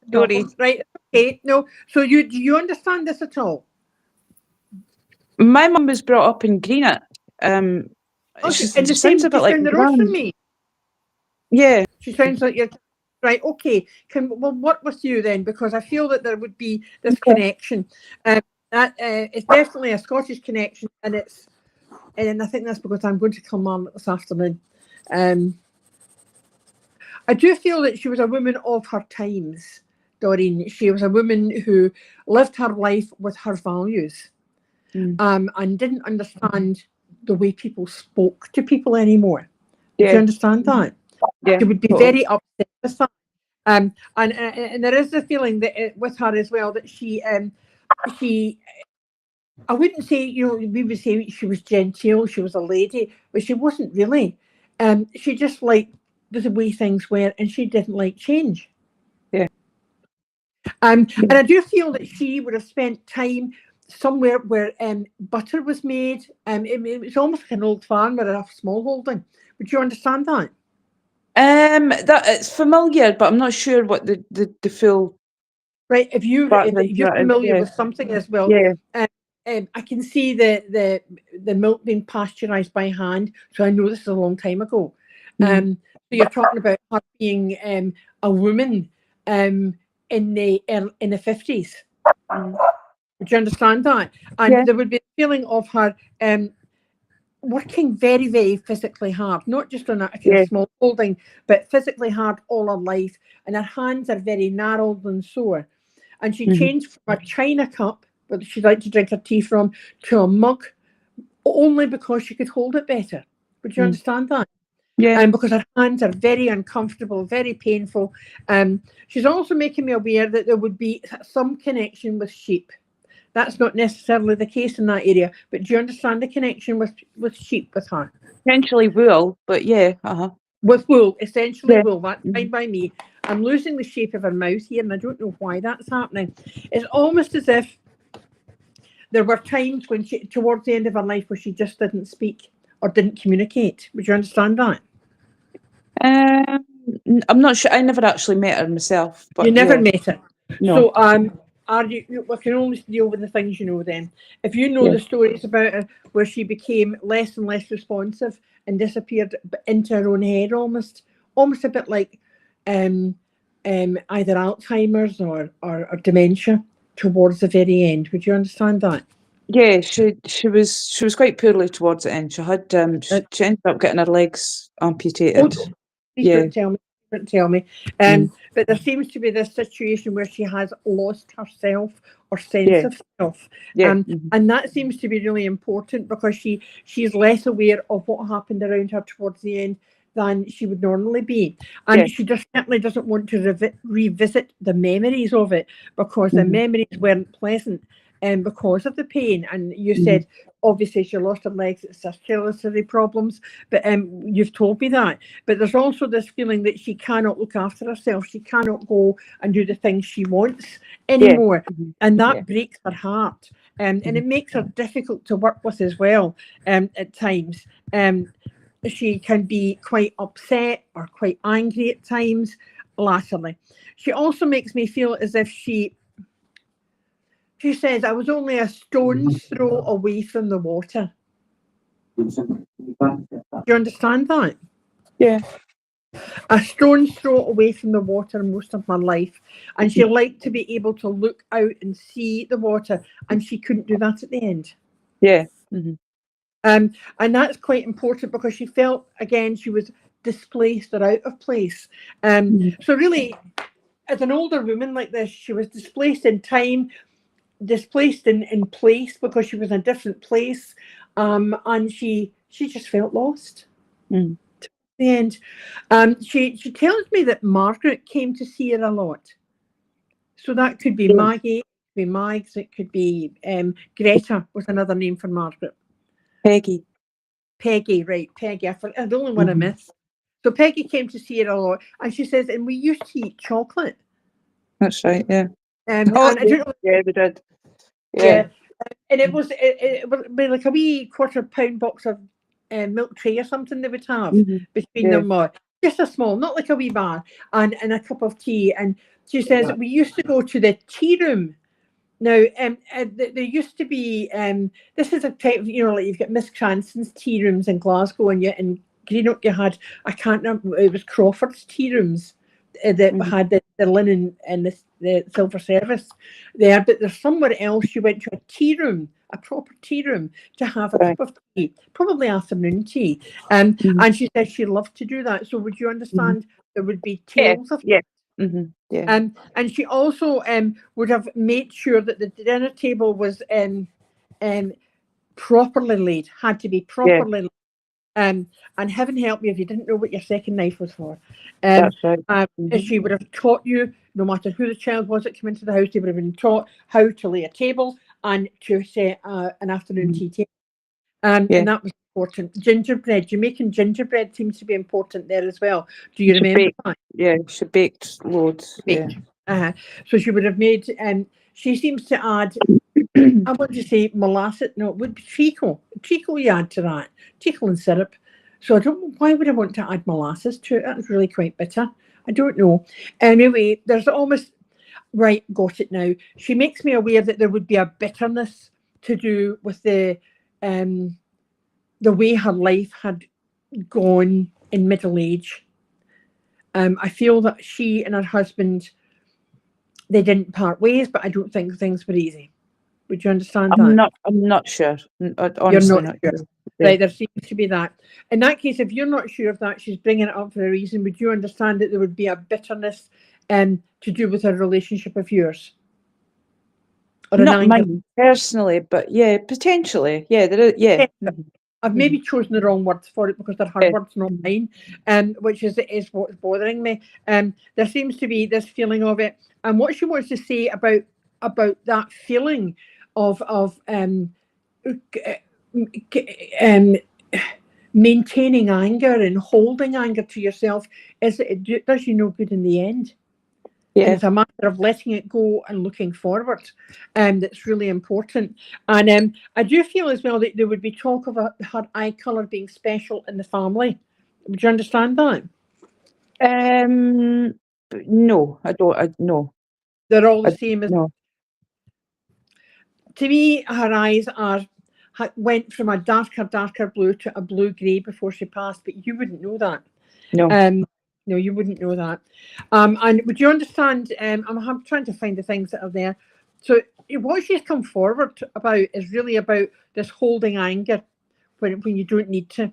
Dory. Right, okay. No, so do you understand this at all? My mum was brought up in Greenock. Okay, and the same a bit like down the road from me. Yeah. She sounds like you're right. Okay, we'll work with you then because I feel that there would be this connection. That it's definitely a Scottish connection, and I think that's because I'm going to Kilmarnock this afternoon. I do feel that she was a woman of her times, Doreen. She was a woman who lived her life with her values, and didn't understand the way people spoke to people anymore. Do you understand that? Yeah. She would be very upset with that. And there is the feeling that with her as well that she I wouldn't say, we would say she was genteel, she was a lady, but she wasn't really. She just liked the way things were, and she didn't like change. Yeah. And I do feel that she would have spent time somewhere where butter was made. It's almost like an old farm with a small holding. Would you understand that? That it's familiar, but I'm not sure what the full. Right. If you're familiar with something as well, I can see the milk being pasteurised by hand. So I know this is a long time ago. So you're talking about her being a woman in the 50s. Would you understand that? And Yeah. there would be a feeling of her working very, very physically hard, not just on a kind of small holding, but physically hard all her life. And her hands are very narrowed and sore. And she changed from a china cup, that she'd like to drink her tea from, to a mug, only because she could hold it better. Would you understand that? Yeah. Because her hands are very uncomfortable, very painful. She's also making me aware that there would be some connection with sheep. That's not necessarily the case in that area, but do you understand the connection with sheep with her? Potentially wool, but yeah. With wool, essentially Yeah. wool. That's fine by me. I'm losing the shape of her mouth here, and I don't know why that's happening. It's almost as if there were times when she, towards the end of her life, where she just didn't speak or didn't communicate. Would you understand that? I'm not sure. I never actually met her myself. But you never met her. No. So are you? We can only deal with the things you know. Then, if you know the stories about her, where she became less and less responsive and disappeared into her own head, almost a bit like either Alzheimer's or dementia towards the very end. Would you understand that? Yeah, she was quite poorly towards the end. She had she ended up getting her legs amputated. Please don't tell me. Don't tell me. But there seems to be this situation where she has lost herself or sense of self. And that seems to be really important, because she's less aware of what happened around her towards the end than she would normally be. And she just certainly doesn't want to revisit the memories of it, because the memories weren't pleasant. Because of the pain. And you said, obviously, she lost her legs, it's circulatory problems, but you've told me that. But there's also this feeling that she cannot look after herself. She cannot go and do the things she wants anymore. And that breaks her heart. And it makes her difficult to work with as well at times. She can be quite upset or quite angry at times, latterly. She also makes me feel as if she says, I was only a stone's throw away from the water. Do you understand that? Yeah. A stone's throw away from the water most of my life. And she liked to be able to look out and see the water, and she couldn't do that at the end. Yeah. And that's quite important, because she felt, again, she was displaced or out of place. So really, as an older woman like this, she was displaced in time, displaced in place, because she was in a different place, and she just felt lost to the end. She tells me that Margaret came to see her a lot, so that could be Maggie, it could be Mags, it could be Greta was another name for Margaret. Peggy, right, Peggy. I the only one I missed. So Peggy came to see her a lot, and she says, and we used to eat chocolate. That's right, yeah. And I don't know, we did. Yeah. And it was like a wee £1/4 box of milk tray or something they would have between them all. Just a small, not like a wee bar, and a cup of tea. And she says we used to go to the tea room. Now, there used to be, this is a type of, like you've got Miss Cranston's tea rooms in Glasgow, and yet in Greenock you had, I can't remember, it was Crawford's tea rooms that had the linen and the silver service there. But there's somewhere else you went to a tea room, a proper tea room, to have a cup of tea, probably afternoon tea. And she said she loved to do that. So would you understand there would be tales of and she also would have made sure that the dinner table was properly laid, had to be properly laid. And heaven help me if you didn't know what your second knife was for. That's right. She would have taught you, no matter who the child was that came into the house, they would have been taught how to lay a table and to set an afternoon tea table. And that was important. Gingerbread, Jamaican gingerbread seems to be important there as well. Do you remember that? Yeah, she baked loads. So she would have made, she seems to add, I want to say molasses, no, it would be treacle. Treacle you add to that, treacle and syrup. So I don't know, why would I want to add molasses to it? That's really quite bitter. I don't know. Anyway, there's almost, right, got it now. She makes me aware that there would be a bitterness to do with the way her life had gone in middle age. I feel that she and her husband, they didn't part ways, but I don't think things were easy. Would you understand that? I'm not sure. You're Honestly, not not sure. sure. Yeah. Right, there seems to be that. In that case, if you're not sure of that, she's bringing it up for a reason. Would you understand that there would be a bitterness to do with a relationship of yours? Or Not an anger? mine personally, but yeah, potentially. Yeah, there is, yeah. I've maybe chosen the wrong words for it because they're her Yeah. words, not mine, which is what's bothering me. There seems to be this feeling of it, and what she wants to say about that feeling of maintaining anger and holding anger to yourself is that it does you no good in the end. And Yeah. it's a matter of letting it go and looking forward. That's really important. And I do feel as well that there would be talk of her eye colour being special in the family. Would you understand that? No, I don't. No. They're all the same as. No. To me, her eyes went from a darker blue to a blue grey before she passed, but you wouldn't know that. No. No, you wouldn't know that. And would you understand? I'm trying to find the things that are there. So what she's come forward about is really about this holding anger when you don't need to,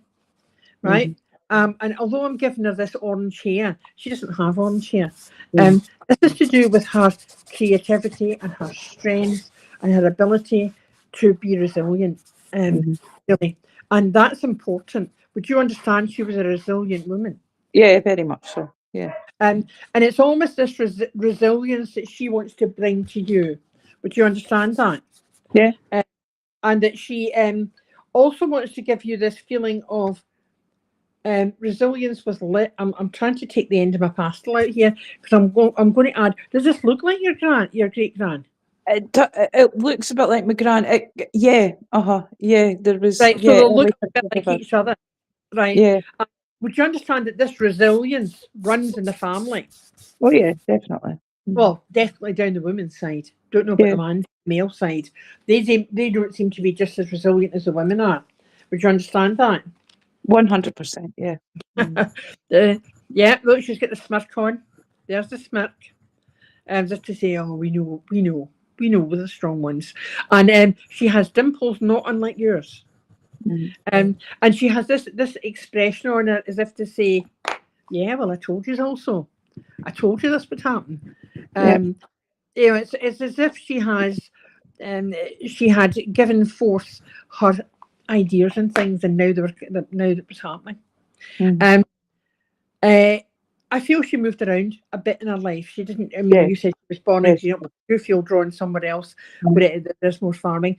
right? And although I'm giving her this orange hair, she doesn't have orange hair. This is to do with her creativity and her strength and her ability to be resilient, really. And that's important. Would you understand she was a resilient woman? Yeah, very much so. Yeah. And it's almost this resilience that she wants to bring to you. Would you understand that? Yeah. And that she also wants to give you this feeling of resilience with lit. I'm trying to take the end of my pastel out here because I'm going to add. Does this look like your great gran? It looks a bit like my gran. Yeah. Yeah. There was. Right. So Yeah, they'll look a bit like each other. Right. Yeah. Would you understand that this resilience runs in the family? Oh yeah, definitely. Well, definitely down the women's side. Don't know about the male side. They don't seem to be just as resilient as the women are. Would you understand that? 100%. Yeah. Yeah. Look, she's got the smirk on. There's the smirk. Just to say, oh, we know, we're the strong ones. And she has dimples not unlike yours. And she has this expression on her as if to say, yeah, well, I told you also. I told you this would happen. You know, it's as if she had given forth her ideas and things, and now that was happening. I feel she moved around a bit in her life. She didn't. I mean, you said she was born in Newfield drawn somewhere else, where there's more farming.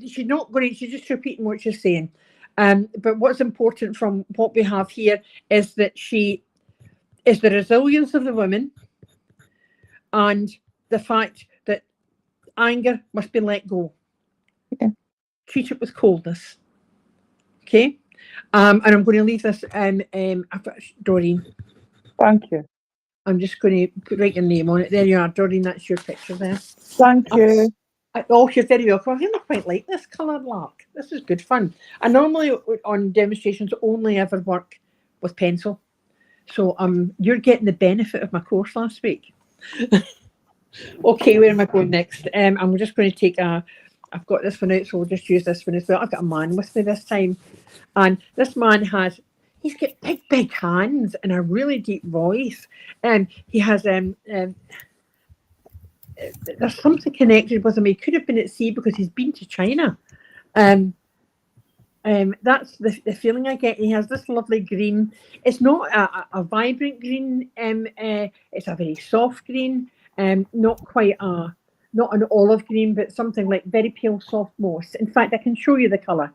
She's not going to. She's just repeating what she's saying. But what's important from what we have here is that she is the resilience of the woman, and the fact that anger must be let go. Treat it with coldness. Okay. And I'm going to leave this. Doreen. Thank you. I'm just going to write your name on it. There you are, Doreen. That's your picture there. Thank you. Oh, you're very welcome. I really quite like this coloured lark. This is good fun. I normally on demonstrations only ever work with pencil. So you're getting the benefit of my course last week. Okay, where am I going next? I'm just going to take I've got this one out, so we'll just use this one as well. I've got a man with me this time. And this man he's got big hands and a really deep voice. And he has there's something connected with him. He could have been at sea because he's been to China. That's the feeling I get. He has this lovely green. It's not a vibrant green. It's a very soft green. Not an olive green, but something like very pale, soft moss. In fact, I can show you the colour.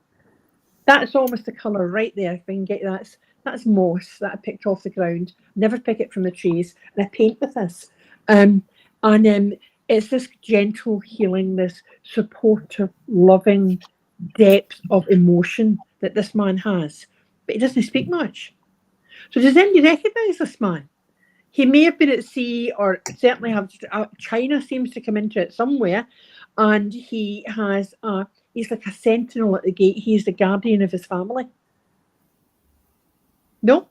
That's almost the colour right there. If I can get that's moss that I picked off the ground. Never pick it from the trees, and I paint with this. It's this gentle healing, this supportive, loving depth of emotion that this man has, but he doesn't speak much. So does anybody recognise this man? He may have been at sea, or certainly have. China seems to come into it somewhere, and he has. He's like a sentinel at the gate. He's the guardian of his family. No,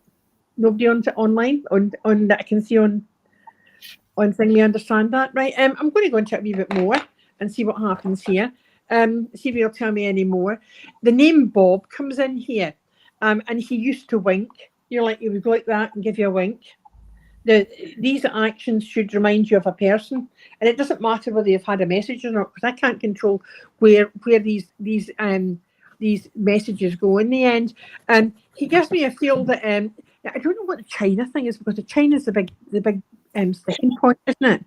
Nobody on online on that I can see on thing. We understand that, right? I'm going to go into it a wee bit more and see what happens here. See if you'll tell me any more. The name Bob comes in here, and he used to wink. You're like, he would go like that and give you a wink. These actions should remind you of a person, and it doesn't matter whether you've had a message or not, because I can't control where these messages go in the end. And he gives me a feel that I don't know what the China thing is, because the China is the big sticking point, isn't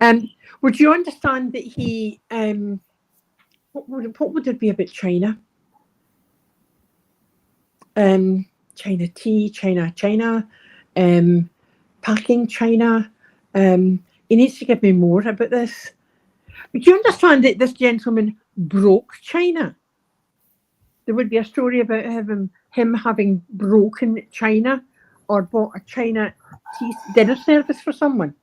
it? Would you understand that he what would it be about China? China tea, China. Packing China. He needs to give me more about this. Do you understand that this gentleman broke China? There would be a story about him having broken China or bought a China tea dinner service for someone.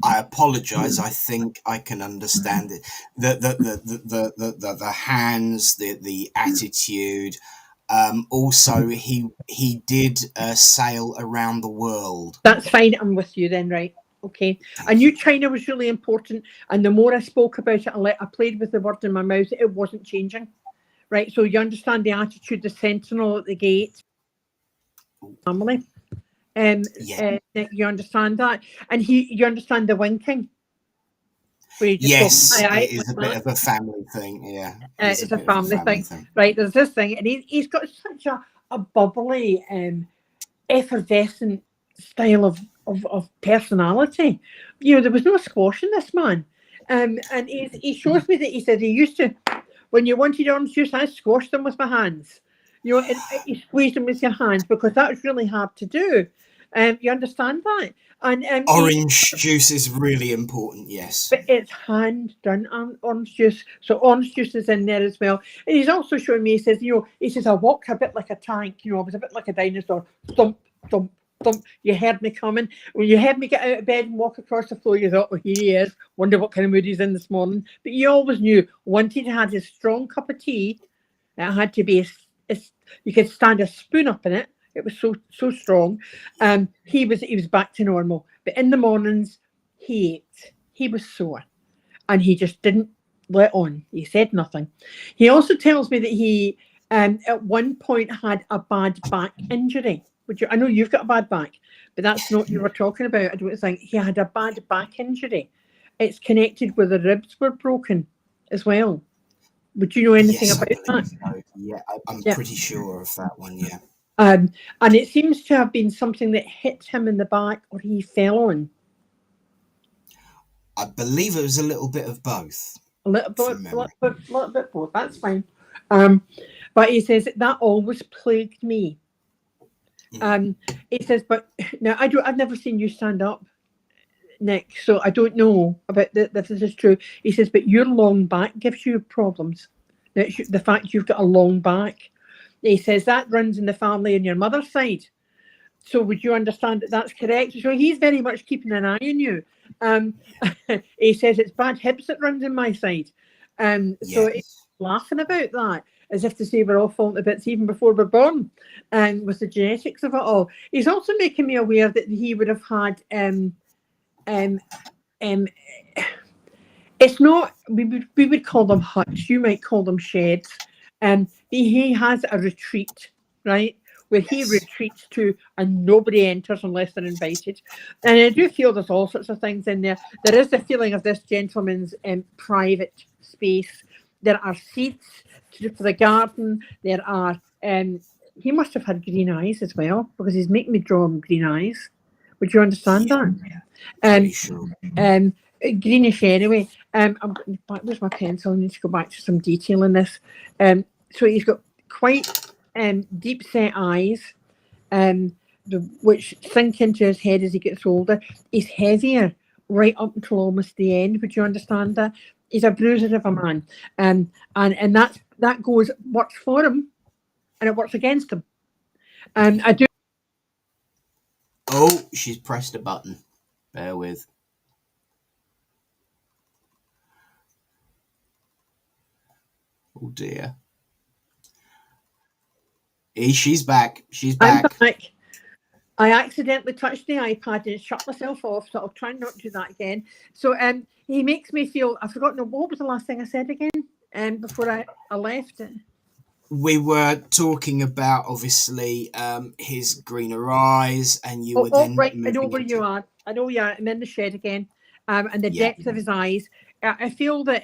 I apologise. I think I can understand it. The hands, the attitude. Also, he did sail around the world. That's fine. I'm with you then, right? Okay. I knew China was really important, and the more I spoke about it, I played with the word in my mouth. It wasn't changing, right? So you understand the attitude, the sentinel at the gate, family. You understand that, and you understand the winking. Yes, it is a bit of a family thing. Yeah, it's a family thing, right? There's this thing, and he's got such a bubbly, effervescent style of personality. You know, there was no squash in this man, and he shows me that he said he used to, when you wanted orange juice, I squashed them with my hands. You know, and you squeezed them with your hands because that was really hard to do. You understand that? And orange juice is really important, yes. But it's hand done orange juice. So orange juice is in there as well. And he's also showing me, he says, I walk a bit like a tank, I was a bit like a dinosaur. Thump, thump, thump. You heard me coming. When you heard me get out of bed and walk across the floor, you thought, oh, here he is. Wonder what kind of mood he's in this morning. But you always knew, once he had his strong cup of tea, it had to be, you could stand a spoon up in it. It was so strong. He was back to normal. But in the mornings, he ate. He was sore. And he just didn't let on. He said nothing. He also tells me that he, at one point, had a bad back injury. I know you've got a bad back, but that's not what you were talking about. I don't think he had a bad back injury. It's connected where the ribs were broken as well. Would you know anything about that? So. Yeah, I'm pretty sure of that one, yeah. And it seems to have been something that hit him in the back or he fell on. I believe it was a little bit of both. A little bit both. That's fine. But he says that always plagued me. He says, but now I've never seen you stand up, Nick, so I don't know about if this is true. He says, but your long back gives you problems. The fact you've got a long back. He says that runs in the family on your mother's side. So would you understand that that's correct? So he's very much keeping an eye on you. He says it's bad hips that runs in my side. So he's laughing about that, as if to say we're all falling to bits even before we're born, with the genetics of it all. He's also making me aware that he would have had it's not, we would call them huts, you might call them sheds. He has a retreat, right, where he retreats to and nobody enters unless they're invited. And I do feel there's all sorts of things in there. There is the feeling of this gentleman's private space. There are seats for the garden. There are, he must have had green eyes as well, because he's making me draw him green eyes. Would you understand that? Sure. Greenish anyway. Where's my pencil? I need to go back to some detail in this. So he's got quite deep set eyes, which sink into his head as he gets older. He's heavier right up until almost the end. Would you understand that? He's a bruiser of a man, and that works for him, and it works against him. I do. Oh, she's pressed a button. Bear with. Oh dear. She's back. She's I'm back. back. I accidentally touched the iPad and shut myself off, so I'll try not to do that again. So he makes me feel, I've forgotten, what was the last thing I said again before I left? We were talking about, obviously, his greener eyes, and you were Oh, then right, I moving know where into- you are. I know you are. I'm in the shed again. And the Yeah. depth of his eyes. I feel that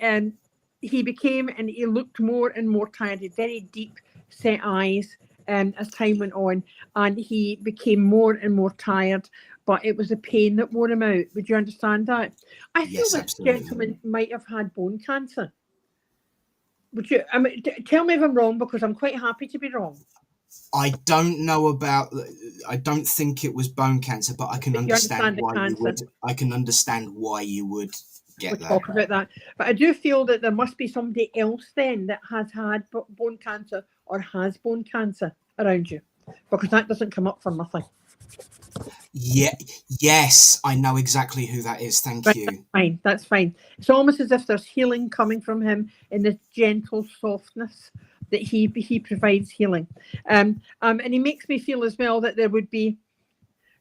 he became, and he looked more and more tired. He had very deep set eyes as time went on, and he became more and more tired. But it was the pain that wore him out. Would you understand that? I feel Yes, that absolutely. gentleman might have had bone cancer. Would you? I mean, tell me if I'm wrong, because I'm quite happy to be wrong. I don't know about. I don't think it was bone cancer, but I can But you understand understand the why you cancer. would. I can understand why you would get We'll that. talk about that. But I do feel that there must be somebody else then that has had bone cancer or has bone cancer around you, because that doesn't come up for nothing. Yeah. Yes, I know exactly who that is. Thank Right, you. Fine, that's fine. It's almost as if there's healing coming from him in this gentle softness that he provides healing. And he makes me feel as well that there would be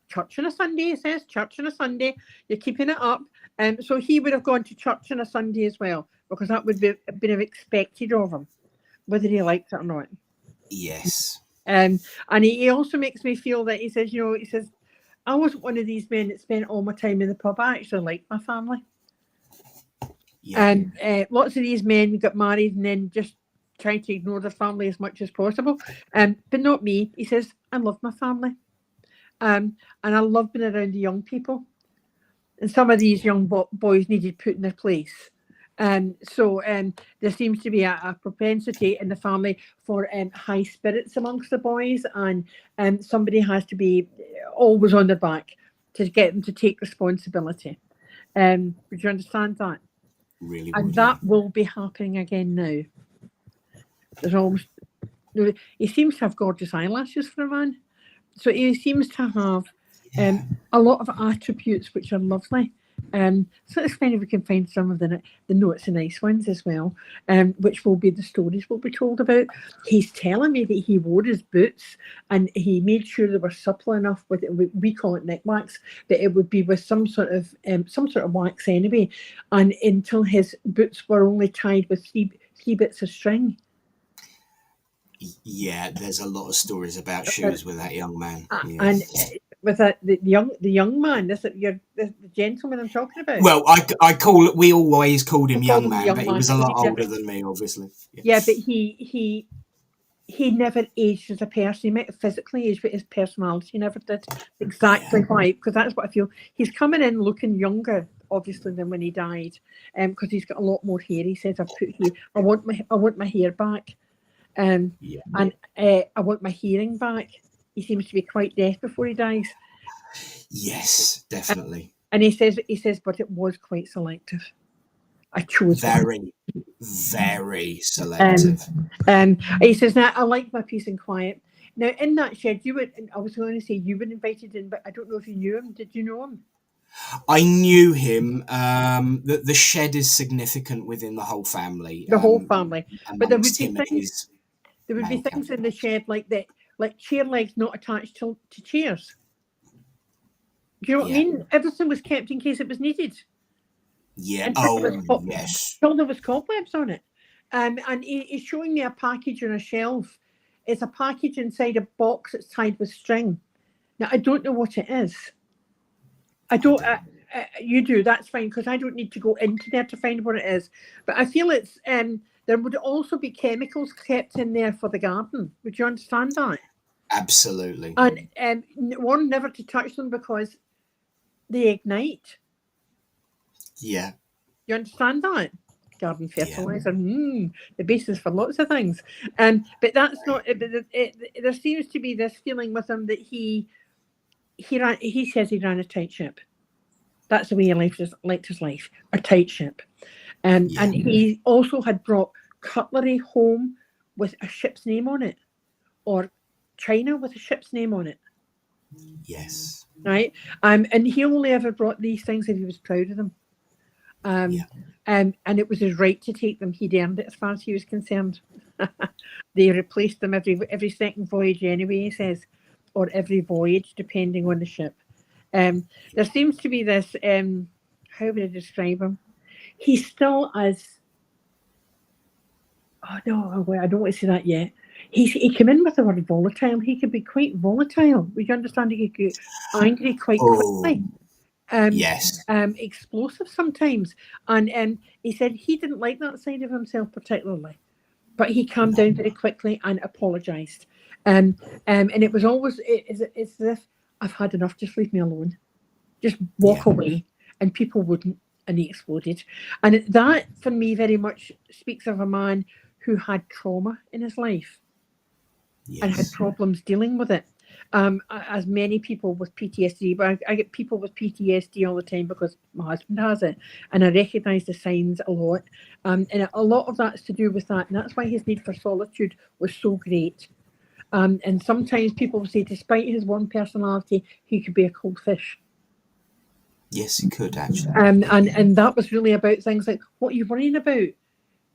church on a Sunday. He says church on a Sunday. You're keeping it up. So he would have gone to church on a Sunday as well, because that would be been expected of him, whether he liked it or not. Yes. And he also makes me feel that he says, I wasn't one of these men that spent all my time in the pub. I actually like my family. Yeah. And lots of these men got married and then just tried to ignore their family as much as possible. But not me. He says, I love my family. And I love being around the young people. And some of these young boys needed put in their place. So there seems to be a propensity in the family for high spirits amongst the boys, and somebody has to be always on their back to get them to take responsibility. Would you understand that? Really And would. that will be happening again now. There's almost, he seems to have gorgeous eyelashes for a man. So he seems to have a lot of attributes which are lovely. So let's find if we can find some of the notes and nice ones as well, which will be the stories we'll be told about. He's telling me that he wore his boots and he made sure they were supple enough with it. We call it neck wax, that it would be with some sort of wax anyway. And until his boots were only tied with three bits of string. Yeah, there's a lot of stories about shoes with that young man. Yeah. And with the young man, the gentleman I'm talking about. Well, we always called him young man, but he was a lot He older never- than me, obviously. Yeah, but he never aged as a person. He might have physically aged, but his personality never did. Exactly why? Because that's what I feel. He's coming in looking younger, obviously, than when he died, because he's got a lot more hair. He says, I want my hair back. And I want my hearing back. He seems to be quite deaf before he dies. Yes, definitely. And he says, but it was quite selective. I chose very selective. He says, now I like my peace and quiet. Now in that shed, I was going to say you were invited in, but I don't know if you knew him. Did you know him? I knew him. The shed is significant within the whole family. The whole family. But there would be things. There would be things in the shed like that, like chair legs not attached to chairs. Do you know what I mean? Everything was kept in case it was needed. Yeah. Yes. Until there was cobwebs on it. And he's showing me a package on a shelf. It's a package inside a box that's tied with string. Now, I don't know what it is. I don't. You do. That's fine, because I don't need to go into there to find what it is. But I feel it's. There would also be chemicals kept in there for the garden. Would you understand that? Absolutely. And one, never to touch them because they ignite. Yeah. You understand that? Garden fertilizer, the basis for lots of things. But that's not. There seems to be this feeling with him that he says he ran a tight ship. That's the way he liked his life, a tight ship. And he also had brought cutlery home with a ship's name on it, or china with a ship's name on it. Yes. Right. And he only ever brought these things if he was proud of them. And it was his right to take them. He'd earned it as far as he was concerned. They replaced them every second voyage anyway, he says, or every voyage, depending on the ship. There seems to be this, how would I describe him? He's still as, oh no, I don't want to say that yet. He came in with the word volatile. He could be quite volatile. Would you understand? He could get angry quite quickly. Yes. Explosive sometimes. And he said he didn't like that side of himself particularly. But he calmed down very quickly and apologised. And it was always, it's as if, I've had enough, just leave me alone. Just walk away. And people wouldn't, and he exploded. And that, for me, very much speaks of a man who had trauma in his life and had problems dealing with it. As many people with PTSD, but I get people with PTSD all the time because my husband has it, and I recognise the signs a lot. And a lot of that's to do with that, and that's why his need for solitude was so great. And sometimes people will say, despite his one personality, he could be a cold fish. Yes, he could actually. And that was really about things like, what are you worrying about?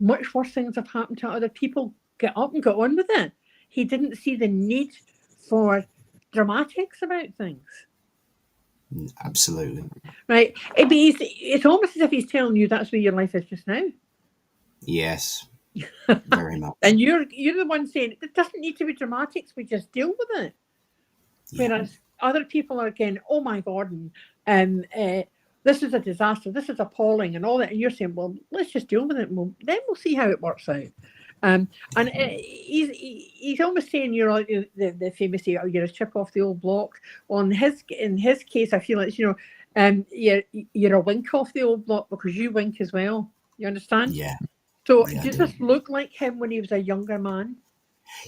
Much worse things have happened to other people. Get up and get on with it. He didn't see the need for dramatics about things. Absolutely. Right. It's almost as if he's telling you that's where your life is just now. Yes. Very much. And you're the one saying it doesn't need to be dramatics, we just deal with it. Yeah. Whereas other people are again, oh my God, and this is a disaster, this is appalling and all that, and you're saying, well, let's just deal with it and then we'll see how it works out. And he's almost saying you're the famous say, oh, you're a chip off the old block. Well, in his case, I feel like you're a wink off the old block because you wink as well. You understand? Yeah. So does this look like him when he was a younger man?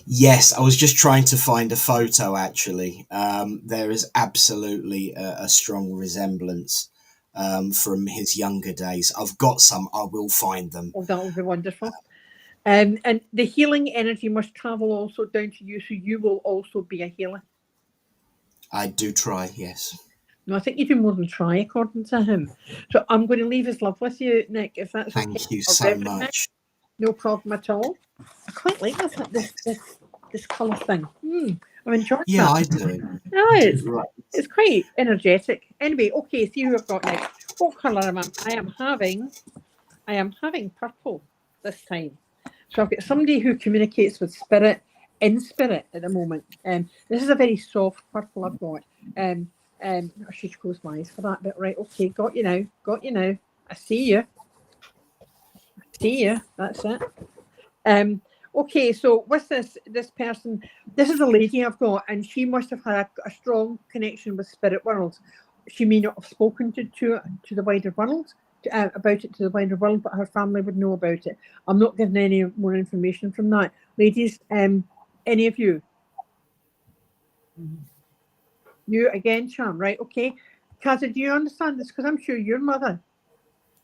Yes, I was just trying to find a photo. Actually, there is absolutely a strong resemblance from his younger days. I've got some. I will find them. Oh, that would be wonderful. And the healing energy must travel also down to you, so you will also be a healer. I do try, yes. No, I think you do more than try, according to him. So I'm going to leave his love with you, Nick, if that's okay. Thank you so much. No problem at all. I quite like this colour thing. I'm enjoying that. Yeah, I do. No, it's quite energetic. Anyway, okay, see who I've got next. What colour am I? I am having purple this time. So I've got somebody who communicates with spirit in spirit at the moment. This is a very soft purple I've got. I should close my eyes for that bit. Right, okay, got you now. I see you. That's it. Okay, so with this person, this is a lady I've got, and she must have had a strong connection with spirit world. She may not have spoken to the wider world, about it to the wider world, but her family would know about it. I'm not giving any more information from that. Ladies, any of you? You again, Charm, right? Okay. Kaza, do you understand this? Because I'm sure your mother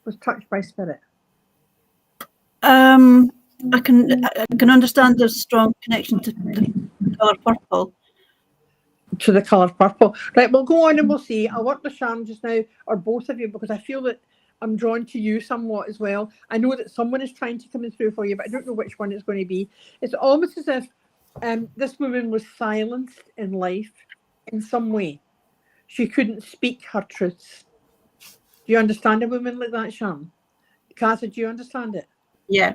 was touched by spirit. I can understand there's a strong connection to the colour purple. To the colour purple. Right, we'll go on and we'll see. I'll work with Sharon just now, or both of you, because I feel that I'm drawn to you somewhat as well. I know that someone is trying to come in through for you, but I don't know which one it's going to be. It's almost as if this woman was silenced in life in some way. She couldn't speak her truths. Do you understand a woman like that, Sharon? Kaza, do you understand it? Yeah.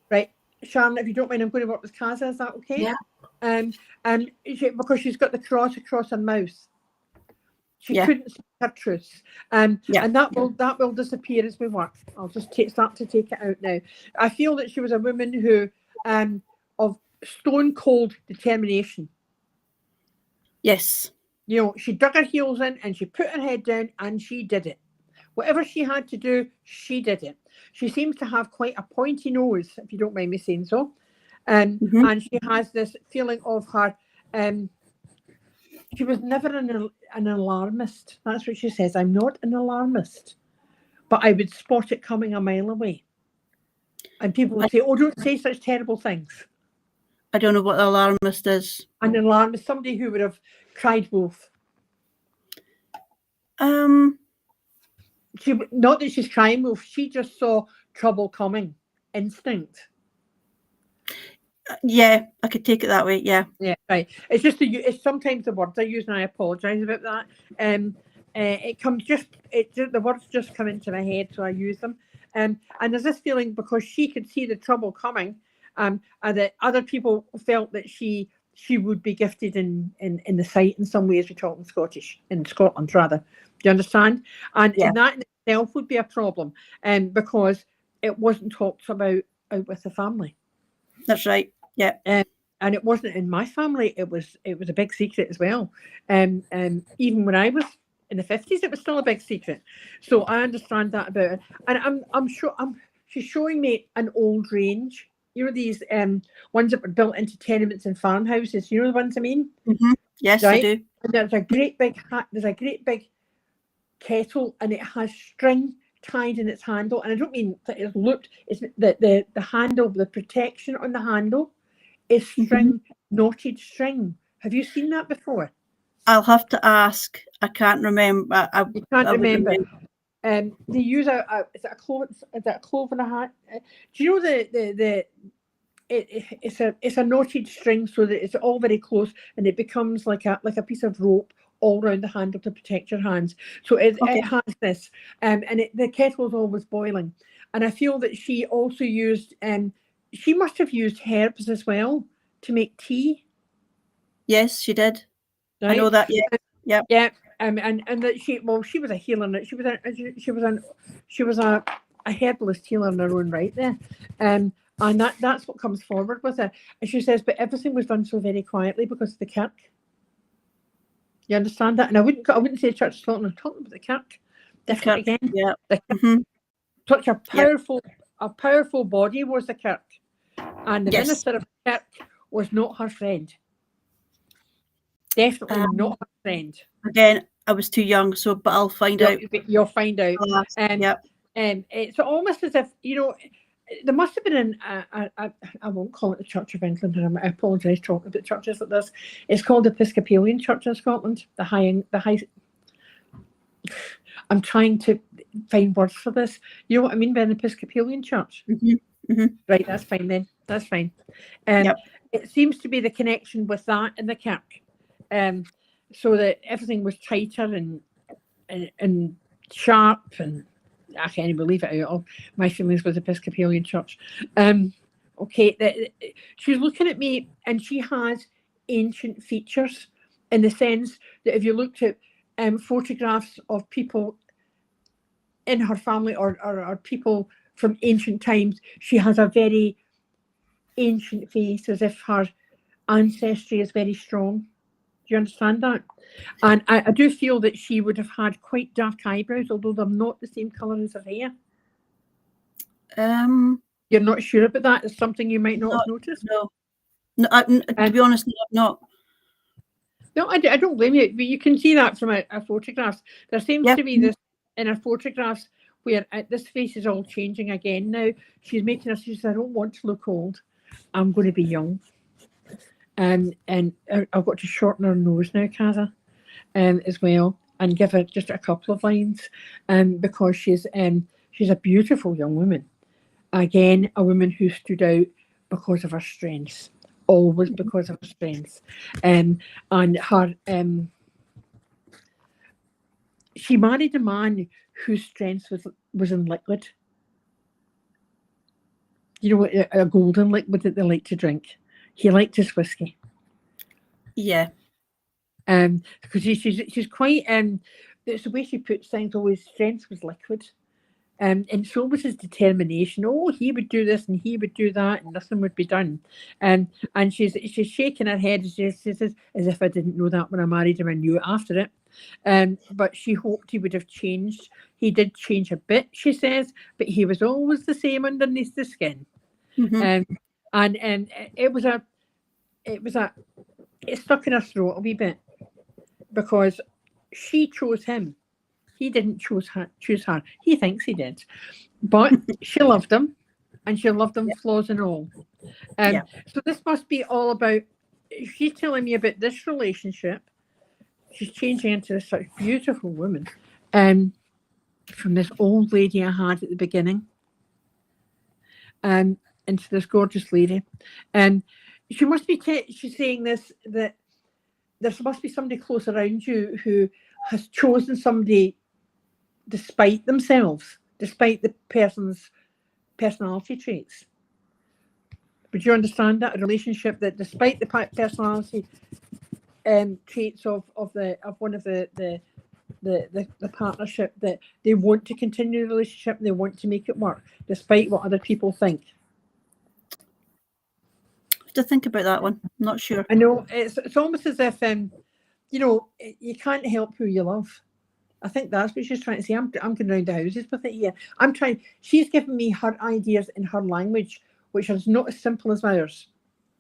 Right. Sharon, if you don't mind, I'm going to work with Kaza. Is that okay? Yeah. And because she's got the cross across her mouth. She couldn't speak her truths. And that will disappear as we work. I'll just start to take it out now. I feel that she was a woman who of stone cold determination. Yes. You know, she dug her heels in and she put her head down and she did it. Whatever she had to do, she did it. She seems to have quite a pointy nose, if you don't mind me saying so. And she has this feeling of her, she was never an alarmist. That's what she says. I'm not an alarmist, but I would spot it coming a mile away. And people would say, oh, don't say such terrible things. I don't know what an alarmist is. An alarmist, somebody who would have cried wolf. not that she's crying wolf, she just saw trouble coming. Instinct. Yeah, I could take it that way. Yeah. Yeah, right. It's just it's sometimes the words I use, and I apologise about that. It comes the words just come into my head, so I use them. And there's this feeling because she could see the trouble coming, and that other people felt that she would be gifted in the sight in some ways. We're talking Scottish, in Scotland rather. Do you understand? And that in itself would be a problem, because it wasn't talked about out with the family. That's right. Yeah. And it wasn't in my family. It was a big secret as well. Even when I was in the 50s, it was still a big secret. So I understand that about it. And I'm sure she's showing me an old range. You know, these ones that were built into tenements and farmhouses. You know the ones I mean? Mm-hmm. Yes, right? I do. And there's a great big kettle, and it has string tied in its handle. And I don't mean that it's looped. It's the handle, the protection on the handle is string, knotted string. Have you seen that before? I'll have to ask. I can't remember. You can't remember. They use is it a clove and a hat? Do you know it's a knotted string, so that it's all very close, and it becomes like a piece of rope all around the handle to protect your hands. So it has this, and the kettle is always boiling. And I feel that she also used, she must have used herbs as well to make tea. Yes, she did. Right? I know that. Yeah. Yeah. And that she was a healer. She was a herbalist healer in her own right there. And that's what comes forward with her. And she says, but everything was done so very quietly because of the kirk. You understand that? And I wouldn't say Church of Scotland. I'm talking about the kirk. Different again. Yeah. Such a powerful body was the kirk, and the minister of the kirk was not her friend. Definitely not her friend. Again, I was too young, but I'll find out. You'll find out. It's almost as if, you know, there must have been I won't call it the Church of England, and I apologise talking about churches like this. It's called the Episcopalian Church in Scotland. The high. I'm trying to find words for this. You know what I mean by an Episcopalian church? Right, that's fine then. That's fine. It seems to be the connection with that and the kirk, so that everything was tighter and sharp, and I can't believe it out of my feelings with Episcopalian church. She's looking at me, and she has ancient features in the sense that if you looked at photographs of people in her family or people from ancient times, she has a very ancient face, as if her ancestry is very strong. Do you understand that? And I do feel that she would have had quite dark eyebrows, although they're not the same colour as her hair. You're not sure about that? It's something you might not have noticed? No, to be honest, I'm not. No, I don't blame you. But you can see that from a photograph. There seems to be this in her photographs where this face is all changing again now. She's making us, she says, I don't want to look old. I'm going to be young. And I've got to shorten her nose now, Kaza, as well, and give her just a couple of lines, because she's a beautiful young woman. Again, a woman who stood out because of her strengths. Always because of her strengths, and her. She married a man whose strength was in liquid. You know, a golden liquid that they like to drink. He liked his whiskey. Yeah. Because she's quite. It's the way she puts things. Always strength was liquid. And so was his determination. Oh, he would do this and he would do that, and nothing would be done. And she's shaking her head. She says, as if I didn't know that when I married him. I knew it after it. But she hoped he would have changed. He did change a bit, she says, but he was always the same underneath the skin. And it stuck in her throat a wee bit, because she chose him. He didn't choose her. He thinks he did, but she loved him, and she loved him flaws and all. So this must be all about. She's telling me about this relationship. She's changing into this such beautiful woman, from this old lady I had at the beginning, into this gorgeous lady. And she must be, she's saying this, that there must be somebody close around you who has chosen somebody despite themselves, despite the person's personality traits. Would you understand that? A relationship that despite the personality traits of one of the partnership, that they want to continue the relationship and they want to make it work despite what other people think. I have to think about that one. I'm not sure. I know it's almost as if you know, you can't help who you love. I think that's what she's trying to say. I'm going round the houses with it here. She's given me her ideas in her language, which is not as simple as ours,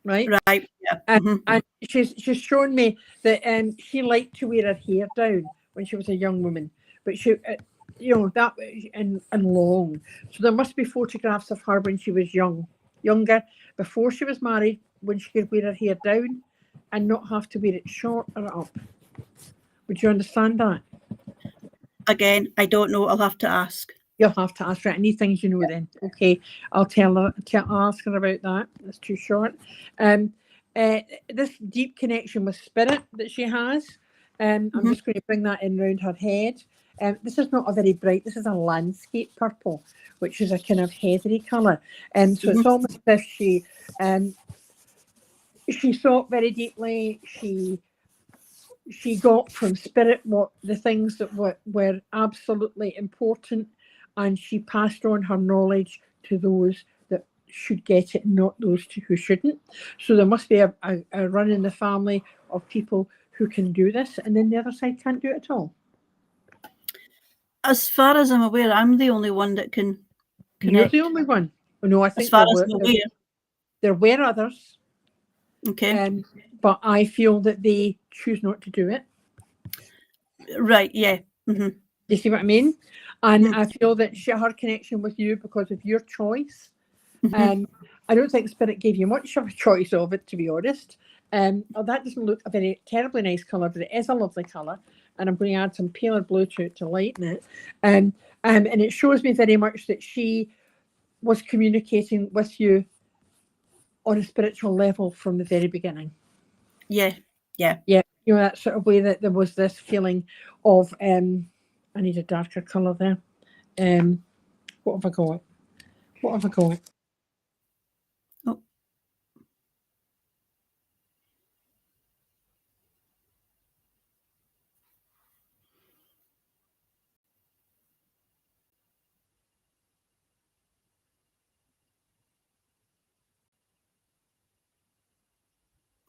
right? Right. Yeah. And she's shown me that she liked to wear her hair down when she was a young woman, but she, you know, that and long. So there must be photographs of her when she was younger, before she was married, when she could wear her hair down and not have to wear it short or up. Would you understand that? Again, I don't know. I'll have to ask. You'll have to ask her any things you know then. Okay, I'll ask her about that. That's too short. This deep connection with spirit that she has, I'm just going to bring that in round her head. This is not a very bright, this is a landscape purple, which is a kind of heathery colour. So it's almost as if she thought very deeply, she got from spirit what the things that were absolutely important, and she passed on her knowledge to those that should get it, not those who shouldn't. So there must be a run in the family of people who can do this, and then the other side can't do it at all. As far as I'm aware, I'm the only one that can connect. You're the only one. Oh, no, I think as far as I'm aware. There were others. Okay. But I feel that they choose not to do it. Right, yeah. You see what I mean? And I feel that her connection with you because of your choice. I don't think Spirit gave you much of a choice of it, to be honest. That doesn't look a very terribly nice colour, but it is a lovely colour. And I'm going to add some paler blue to lighten it. And it shows me very much that she was communicating with you on a spiritual level from the very beginning. Yeah. You know, that sort of way that there was this feeling of, I need a darker colour there. What have I got? Oh.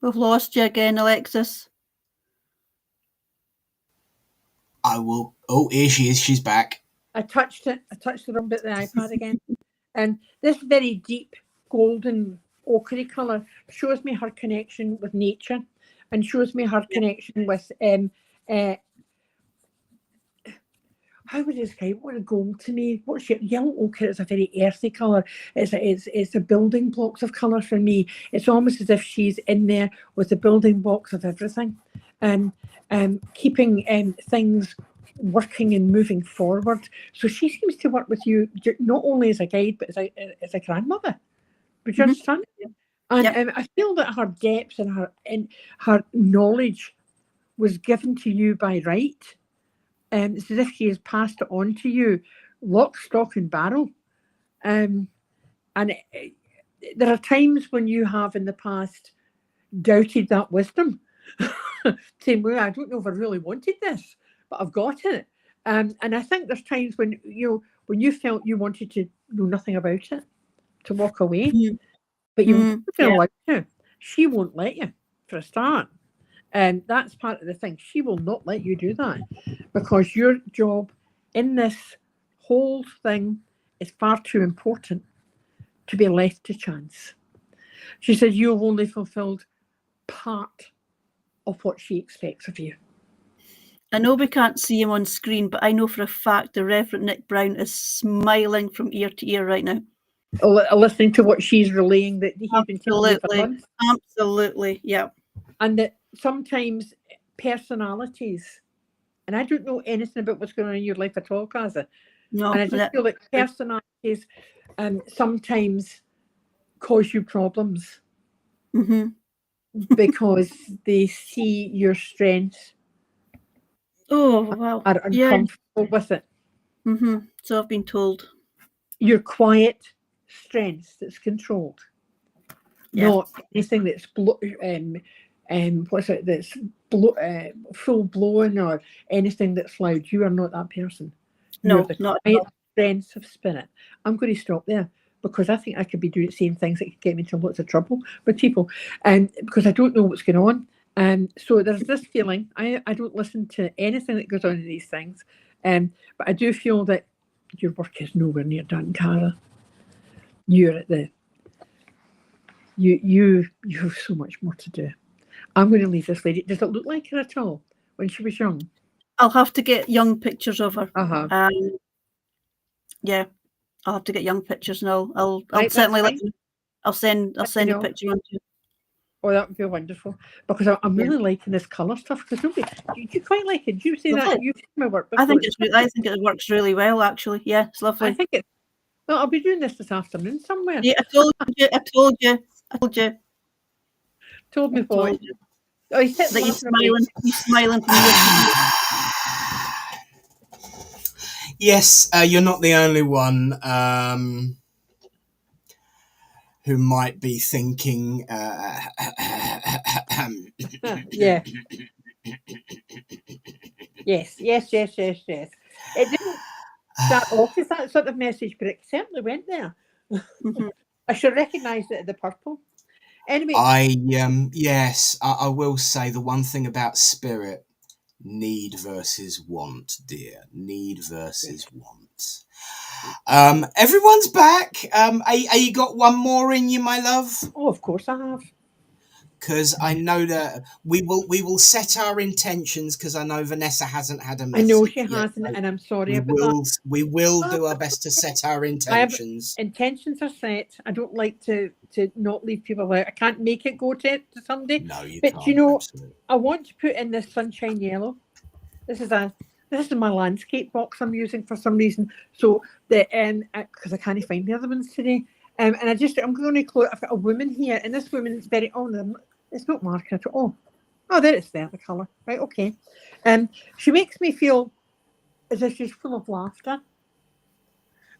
We've lost you again, Alexis. I will. Oh, here she is. She's back. I touched it. I touched the bit of the iPad again. And this very deep golden ochre colour shows me her connection with nature and shows me her connection with how would I describe what a gold to me? What's your yellow ochre is a very earthy colour. It's the building blocks of colour for me. It's almost as if she's in there with the building blocks of everything, and keeping things working and moving forward. So she seems to work with you not only as a guide but as a grandmother. Would you understand? And I feel that her depth and her knowledge was given to you by right. It's as if she has passed it on to you, lock, stock and barrel. There are times when you have in the past doubted that wisdom, saying, well, I don't know if I really wanted this, but I've got it. And I think there's times when you felt you wanted to know nothing about it, to walk away, but you won't allow to. She won't let you, for a start. And that's part of the thing. She will not let you do that because your job in this whole thing is far too important to be left to chance. She said you've only fulfilled part of what she expects of you. I know we can't see him on screen, but I know for a fact the Reverend Nick Brown is smiling from ear to ear right now. Listening to what she's relaying that he's been telling you for months. Absolutely, yeah. And that sometimes personalities And I don't know anything about what's going on in your life at all, Kaza. No, And I just feel like personalities sometimes cause you problems Mm-hmm. because they see your strengths, Oh, well. are uncomfortable with it. Mm-hmm. So I've been told. Your quiet strengths that's controlled, not anything that's that's full blown or anything that's loud. You are not that person. No, You're the not at quiet all. strengths of spirit. I'm going to stop there because I think I could be saying things that could get me into lots of trouble with people, and because I don't know what's going on. So there's this feeling. I don't listen to anything that goes on in these things, but I do feel that your work is nowhere near done, Cara. You're at the you have so much more to do. I'm going to leave this lady. Does it look like her at all when she was young? I'll have to get young pictures of her. Uh-huh. Yeah, I'll have to get young pictures, and I'll Right, certainly that's let you. I'll send you a know. picture on to you. Oh, that would be wonderful. Because I'm really liking this colour stuff. Because nobody, do you quite like it? Do you say Lovely. that? You've seen my work before. I think it works really well, actually. Yeah, it's lovely. I think it. Well, I'll be doing this afternoon somewhere. Yeah, I told you. Told me what? Told you. Oh, he's That you're smiling. You're smiling from ear to ear. Yes, you're not the only one who might be thinking. Yeah. Yes. It didn't start off as that sort of message, but it certainly went there. Mm-hmm. I should recognise it at the purple. Anyway, I will say the one thing about spirit: need versus want, dear. Need versus want. Everyone's back. Are you got one more in you, my love? oh, of course I have. Because I know that we will set our intentions. Because I know Vanessa hasn't had a message. I know she yet, hasn't, so and I'm sorry about that. we will do our best to set our intentions. Intentions are set. I don't like to not leave people out. I can't make it go to somebody. No, you but can't. You know, absolutely. I want to put in this sunshine yellow. This is my landscape box I'm using for some reason. So the because I can't find the other ones today. And I'm going to close. I've got a woman here, and this woman is very it's not marking at all. Oh, there it's there, the colour. Right, okay. She makes me feel as if she's full of laughter.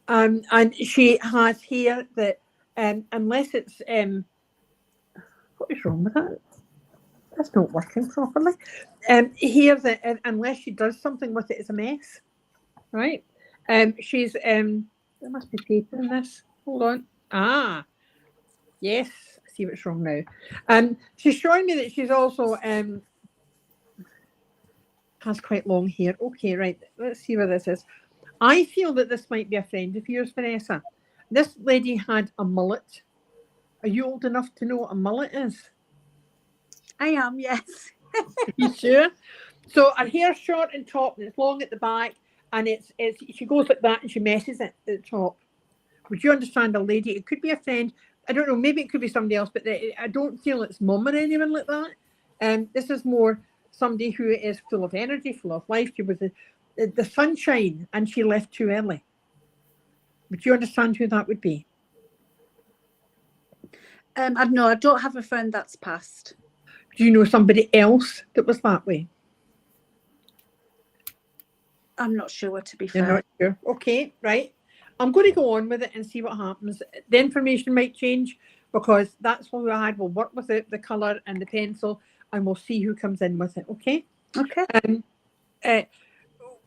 And she has hair that unless it's what is wrong with that? That's not working properly. Hair that unless she does something with it, it's a mess. Right? She's there must be paper in this. Hold on. Ah, yes. I see what's wrong now. She's showing me that she's also has quite long hair. Okay, right. Let's see where this is. I feel that this might be a friend of yours, Vanessa. This lady had a mullet. Are you old enough to know what a mullet is? I am, yes. You sure? So her hair's short and top, and it's long at the back, and it's she goes like that, and she messes it at the top. Would you understand a lady? It could be a friend. I don't know. Maybe it could be somebody else, but I don't feel it's mum or anyone like that. This is more somebody who is full of energy, full of life. She was the sunshine, and she left too early. Would you understand who that would be? I don't know. I don't have a friend that's passed. Do you know somebody else that was that way? I'm not sure, to be You're fair. not sure. Okay, right. I'm going to go on with it and see what happens. The information might change because that's what I had. We'll work with the colour and the pencil, and we'll see who comes in with it. Okay. Okay.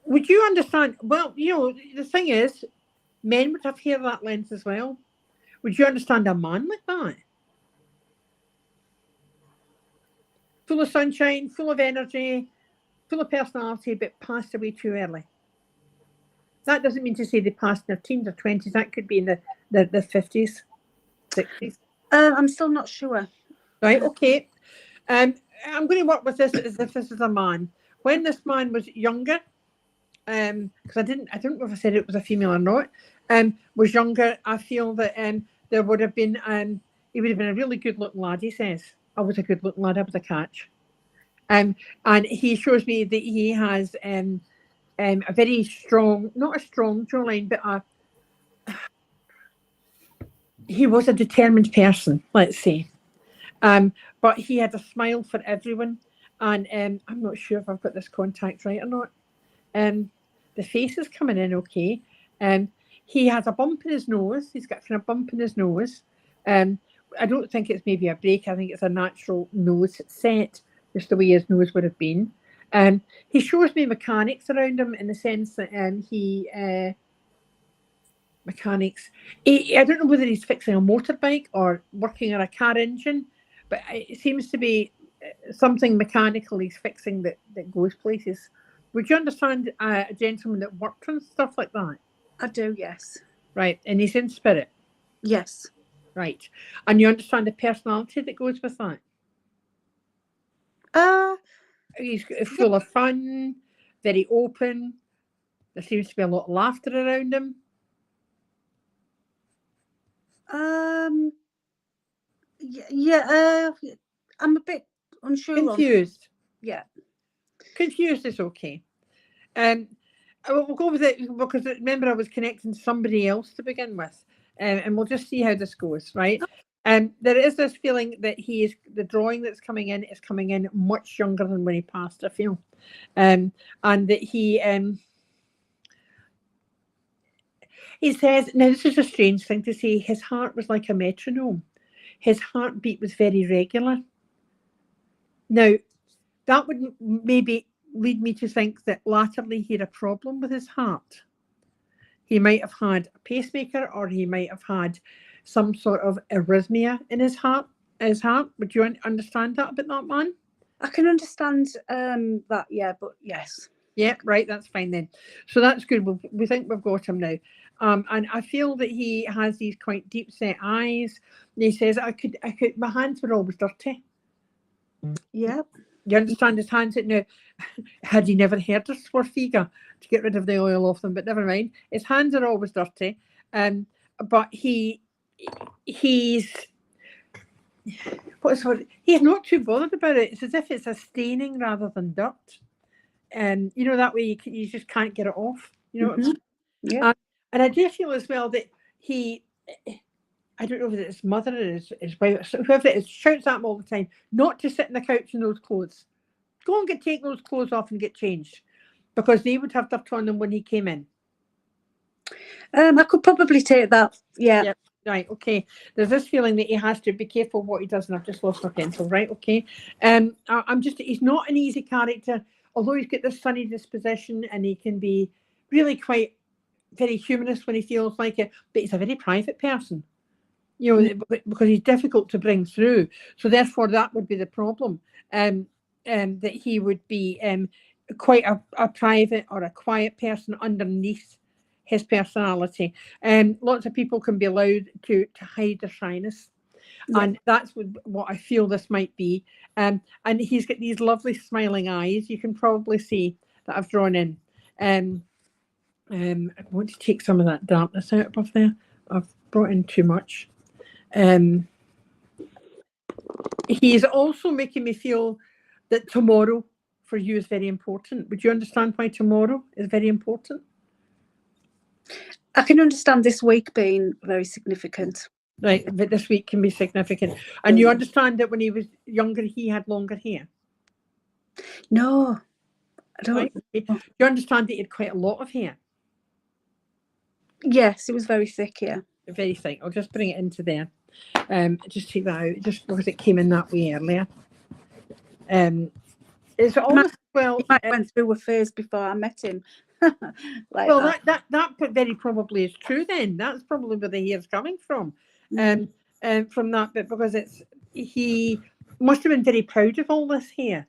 Would you understand? Well, you know, the thing is, men would have hair that length as well. Would you understand a man like that? Full of sunshine, full of energy, full of personality, but passed away too early. That doesn't mean to say they passed in their teens or 20s. That could be in the 50s, 60s. I'm still not sure. Right, okay. I'm going to work with this as if this is a man. When this man was younger, because I don't know if I said it was a female or not, was younger, I feel that there would have been, he would have been a really good looking lad, he says. I was a good looking lad, I was a catch. And he shows me that he has a very strong, not a strong jawline, but he was a determined person, let's say. But he had a smile for everyone. And I'm not sure if I've got this contact right or not. The face is coming in okay. He has a bump in his nose. He's got kind of bump in his nose. I don't think it's maybe a break. I think it's a natural nose set, just the way his nose would have been. He shows me mechanics around him in the sense that mechanics. I don't know whether he's fixing a motorbike or working on a car engine, but it seems to be something mechanical he's fixing that goes places. Would you understand a gentleman that worked on stuff like that? I do, yes. Right, and he's in spirit. Yes. Right, and you understand the personality that goes with that? He's full of fun, very open. There seems to be a lot of laughter around him. Yeah, I'm a bit unsure. Confused. Yeah. Confused is okay. We'll go with it because remember I was connecting to somebody else to begin with, and we'll just see how this goes, right? There is this feeling that the drawing that's coming in is coming in much younger than when he passed, I feel, and that he says, now this is a strange thing to say, his heart was like a metronome. His heartbeat was very regular. Now, that would maybe lead me to think that latterly he had a problem with his heart. He might have had a pacemaker, or he might have had some sort of arrhythmia in his heart. Would you understand that about that man? I can understand that, yeah, but yes. Yeah, right, that's fine then. So that's good. We think we've got him now. And I feel that he has these quite deep set eyes. And he says, my hands were always dirty. Yeah. You understand his hands? Now, had he never heard of Swarfiga to get rid of the oil off them, but never mind. His hands are always dirty. But he's not too bothered about it. It's as if it's a staining rather than dirt. You know, that way you just can't get it off. You know what I mean? Yeah. And I do feel as well that I don't know if it's his mother or his wife, whoever it is, shouts at him all the time not to sit on the couch in those clothes. Go and take those clothes off and get changed, because they would have dirt on them when he came in. I could probably take that. Yeah. Yep. Right. Okay. There's this feeling that he has to be careful what he does, and I've just lost my pencil. Right. Okay. He's not an easy character, although he's got this sunny disposition and he can be really quite very humanist when he feels like it, but he's a very private person, you know, because he's difficult to bring through. So therefore that would be the problem, that he would be quite a private or a quiet person underneath his personality. Lots of people can be allowed to hide their shyness. Yeah. And that's what I feel this might be. And he's got these lovely smiling eyes. You can probably see that I've drawn in. I want to take some of that darkness out above there. I've brought in too much. He's also making me feel that tomorrow for you is very important. Would you understand why tomorrow is very important? I can understand this week being very significant. Right, but this week can be significant. And you understand that when he was younger, he had longer hair? No, I don't. Right? You understand that he had quite a lot of hair? Yes, it was very thick, yeah. Very thick. I'll just bring it into there. Just take that out, just because it came in that way earlier. It's almost, well... He might went through a phase before I met him. Like well, that very probably is true then. That's probably where the hair's coming from. From that bit, because he must have been very proud of all this hair.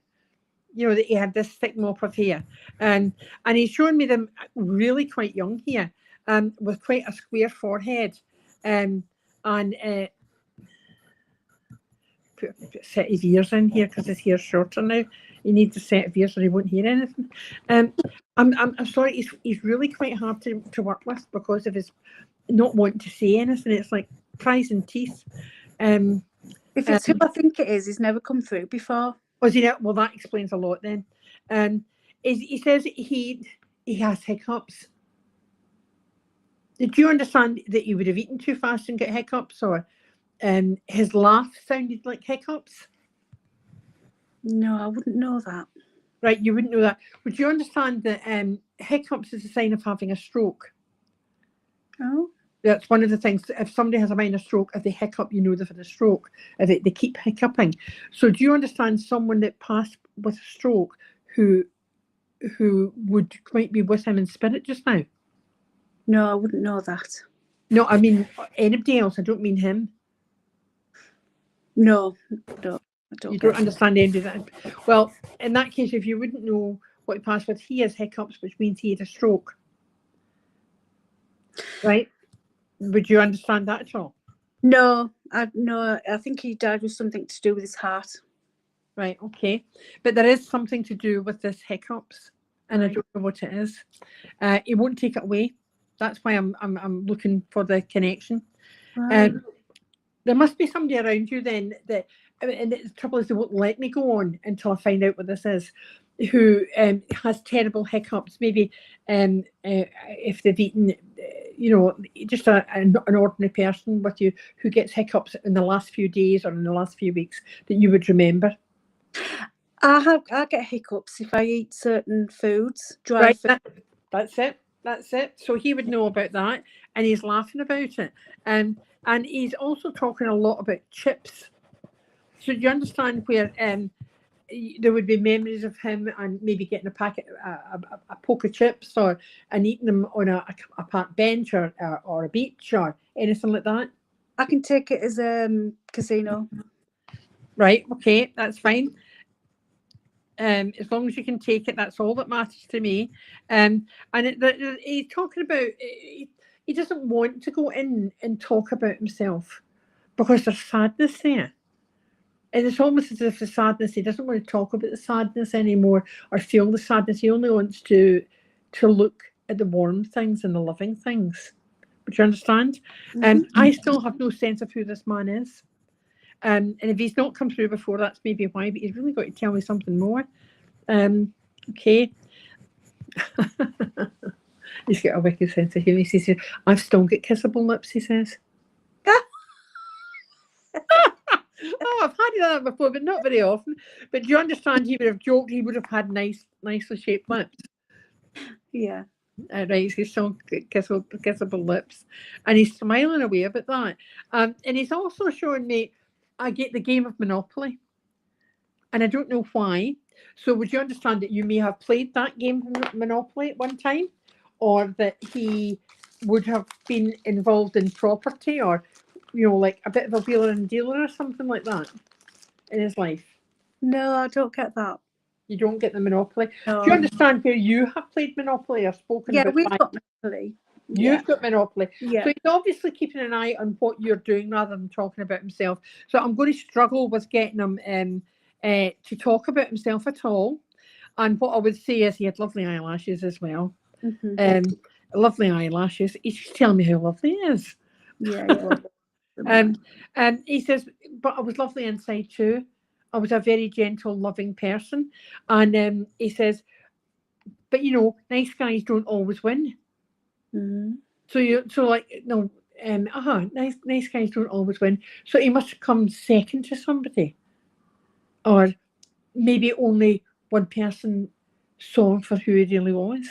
You know, that he had this thick mop of hair. And he's showing me them really quite young here, with quite a square forehead. Put a set of ears in here because his hair's shorter now. He needs a set of ears or he won't hear anything. I'm sorry, he's really quite hard to work with because of his not wanting to say anything. It's like prizing teeth. If it's who I think it is, he's never come through before. Was he not? Well, that explains a lot then. He says he has hiccups. Did you understand that he would have eaten too fast and get hiccups, or his laugh sounded like hiccups? No, I wouldn't know that. Right, you wouldn't know that. Would you understand that hiccups is a sign of having a stroke? Oh, That's one of the things. If somebody has a minor stroke, if they hiccup, you know they've had a stroke. If they keep hiccuping. So do you understand someone that passed with a stroke who might be with him in spirit just now? no, I wouldn't know that. No, I mean anybody else. I don't mean him. No, I don't You get don't that. understand any of that. Well, in that case, if you wouldn't know what he passed with, he has hiccups, which means he had a stroke. Right? Would you understand that at all? No, I think he died with something to do with his heart. Right, okay. But there is something to do with this hiccups, and I Right. don't know what it is. He won't take it away. That's why I'm looking for the connection. Right. There must be somebody around you then that, and the trouble is they won't let me go on until I find out what this is, who has terrible hiccups. Maybe if they've eaten, just an ordinary person with you who gets hiccups in the last few days or in the last few weeks that you would remember. I get hiccups if I eat certain foods, dry Right, food. that's it. So he would know about that, and he's laughing about it. And he's also talking a lot about chips. So do you understand where there would be memories of him and maybe getting a packet, a poke of chips, and eating them on a park bench or a beach or anything like that? I can take it as a casino. Right, okay, that's fine. As long as you can take it, that's all that matters to me. And he's talking about, he doesn't want to go in and talk about himself because there's sadness there. And it's almost as if the sadness, he doesn't want to talk about the sadness anymore or feel the sadness. He only wants to look at the warm things and the loving things. Would you understand? I still have no sense of who this man is. And if he's not come through before, that's maybe why, but he's really got to tell me something more. Okay. He's got a wicked sense of humour. He says, I've still got kissable lips, he says. Oh, I've had that before, but not very often. But do you understand he would have joked he would have had nicely shaped lips? Yeah. Right, he's still kissable lips. And he's smiling away about that. And he's also showing me, I get the game of Monopoly. And I don't know why. So would you understand that you may have played that game of Monopoly at one time? Or that he would have been involved in property or, like a bit of a wheeler and dealer or something like that in his life? No, I don't get that. You don't get the Monopoly. No. Do you understand where you have played Monopoly or spoken Yeah, about we've that? got Monopoly. You've got Monopoly. Yeah. So he's obviously keeping an eye on what you're doing rather than talking about himself. So I'm going to struggle with getting him to talk about himself at all. And what I would say is he had lovely eyelashes as well. Mm-hmm. Lovely eyelashes. He's just telling me how lovely he is. Yeah. He says, but I was lovely inside too. I was a very gentle, loving person. And he says, but nice guys don't always win. Mm-hmm. Nice guys don't always win. So he must have come second to somebody. Or maybe only one person saw him for who he really was.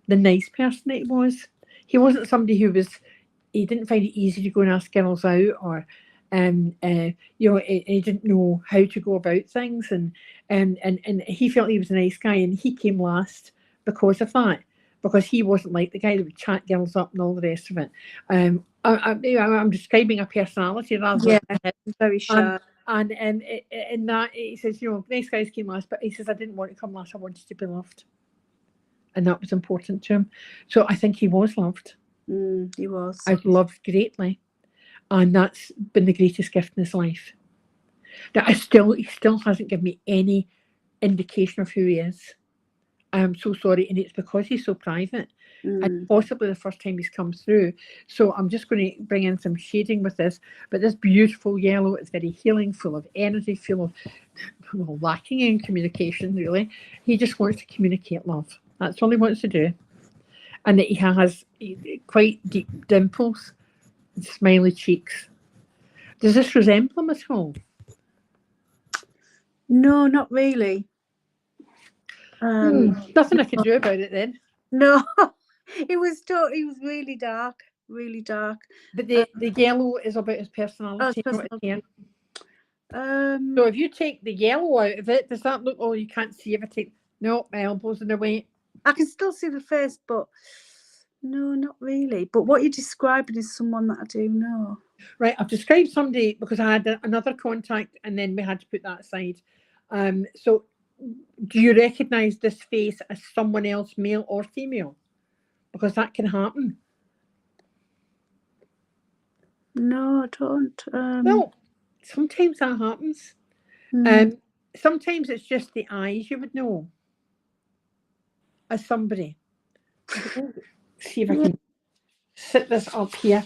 The nice person that he was. He wasn't somebody he didn't find it easy to go and ask girls out, or he didn't know how to go about things, and he felt he was a nice guy, and he came last because of that, because he wasn't like the guy that would chat girls up and all the rest of it. I'm describing a personality rather than very shy. And in that he says, nice guys came last, but he says, I didn't want to come last, I wanted to be loved. And that was important to him. So I think he was loved. He was. I was loved greatly. And that's been the greatest gift in his life. Now, he still hasn't given me any indication of who he is. I am so sorry. And it's because he's so private. And possibly the first time he's come through. So I'm just going to bring in some shading with this. But this beautiful yellow is very healing, full of energy, full of well, lacking in communication, really. He just wants to communicate love. That's all he wants to do. And that he has quite deep dimples, and smiley cheeks. Does this resemble him at all? No, not really. Nothing I can do about it then. No, it was really dark, really dark. But the yellow is about his personality. Oh, not his hair. Um, So if you take the yellow out of it, does that look? Oh, you can't see if I take. No, my elbows in the way. I can still see the face, but no, not really. But what you're describing is someone that I do know. Right, I've described somebody because I had another contact, and then we had to put that aside. So, do you recognise this face as someone else, male or female? Because that can happen. No, I don't. Well, sometimes that happens. mm, Sometimes it's just the eyes you would know as somebody. See if I can sit this up here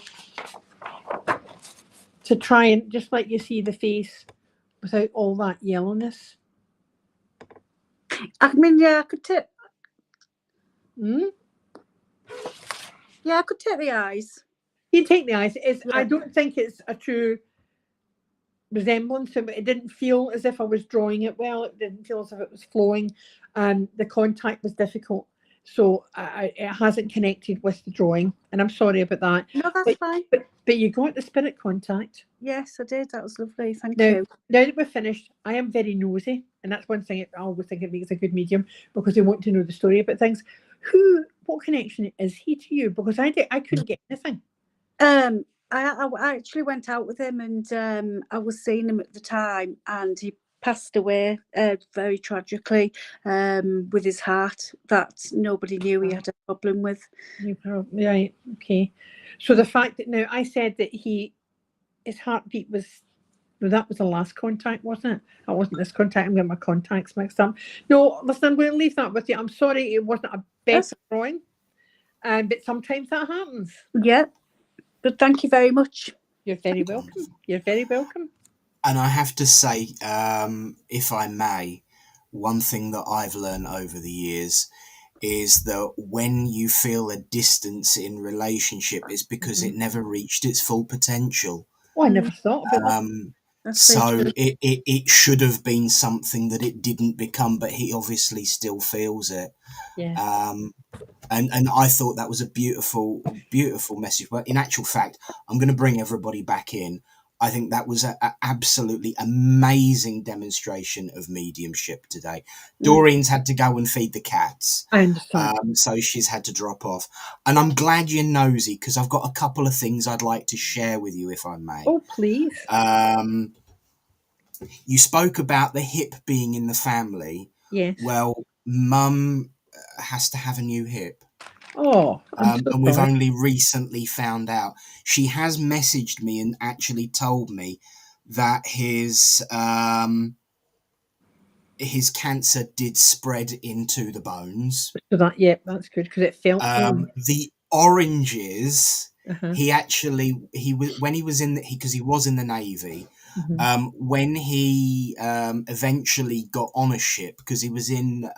to try and just let you see the face without all that yellowness. I mean, yeah, I could take. Hmm? Yeah, I could take the eyes. You take the eyes. It's, I Yeah. don't think it's a true resemblance. It didn't feel as if I was drawing it well. It didn't feel as if it was flowing. The contact was difficult. So it hasn't connected with the drawing. And I'm sorry about that. No, that's fine. But you got the spirit contact. Yes, I did. That was lovely. Thank Now, you. now that we're finished, I am very nosy. And that's one thing I always think it makes a good medium, because they want to know the story about things. What connection is he to you? Because I couldn't get anything. I actually went out with him, and I was seeing him at the time, and he passed away very tragically with his heart that nobody knew he had a problem with. Right, okay. So the fact that now I said that his heartbeat was, no, that was the last contact, wasn't it? That wasn't this contact. I'm getting my contacts mixed up. No, listen, I'm going to leave that with you. I'm sorry it wasn't a best drawing, but sometimes that happens. Yeah, but thank you very much. You're very welcome. You're very welcome. And I have to say, if I may, one thing that I've learned over the years is that when you feel a distance in relationship, it's because it never reached its full potential. Oh, I never thought about that. So it should have been something that it didn't become, but he obviously still feels it. Yeah. And I thought that was a beautiful, beautiful message. But in actual fact, I'm going to bring everybody back in. I think that was an absolutely amazing demonstration of mediumship today. Doreen's had to go and feed the cats. I understand. So she's had to drop off. And I'm glad you're nosy, because I've got a couple of things I'd like to share with you, if I may. Oh, please. You spoke about the hip being in the family. Yes. Well, Mum has to have a new hip. Oh, I'm so and we've sorry. only recently found out. She has messaged me and actually told me that his cancer did spread into the bones. So that, yeah, that's good, because it felt the oranges. Uh-huh. He was when he was in because he was in the Navy. Mhm. When he eventually got on a ship, because he was in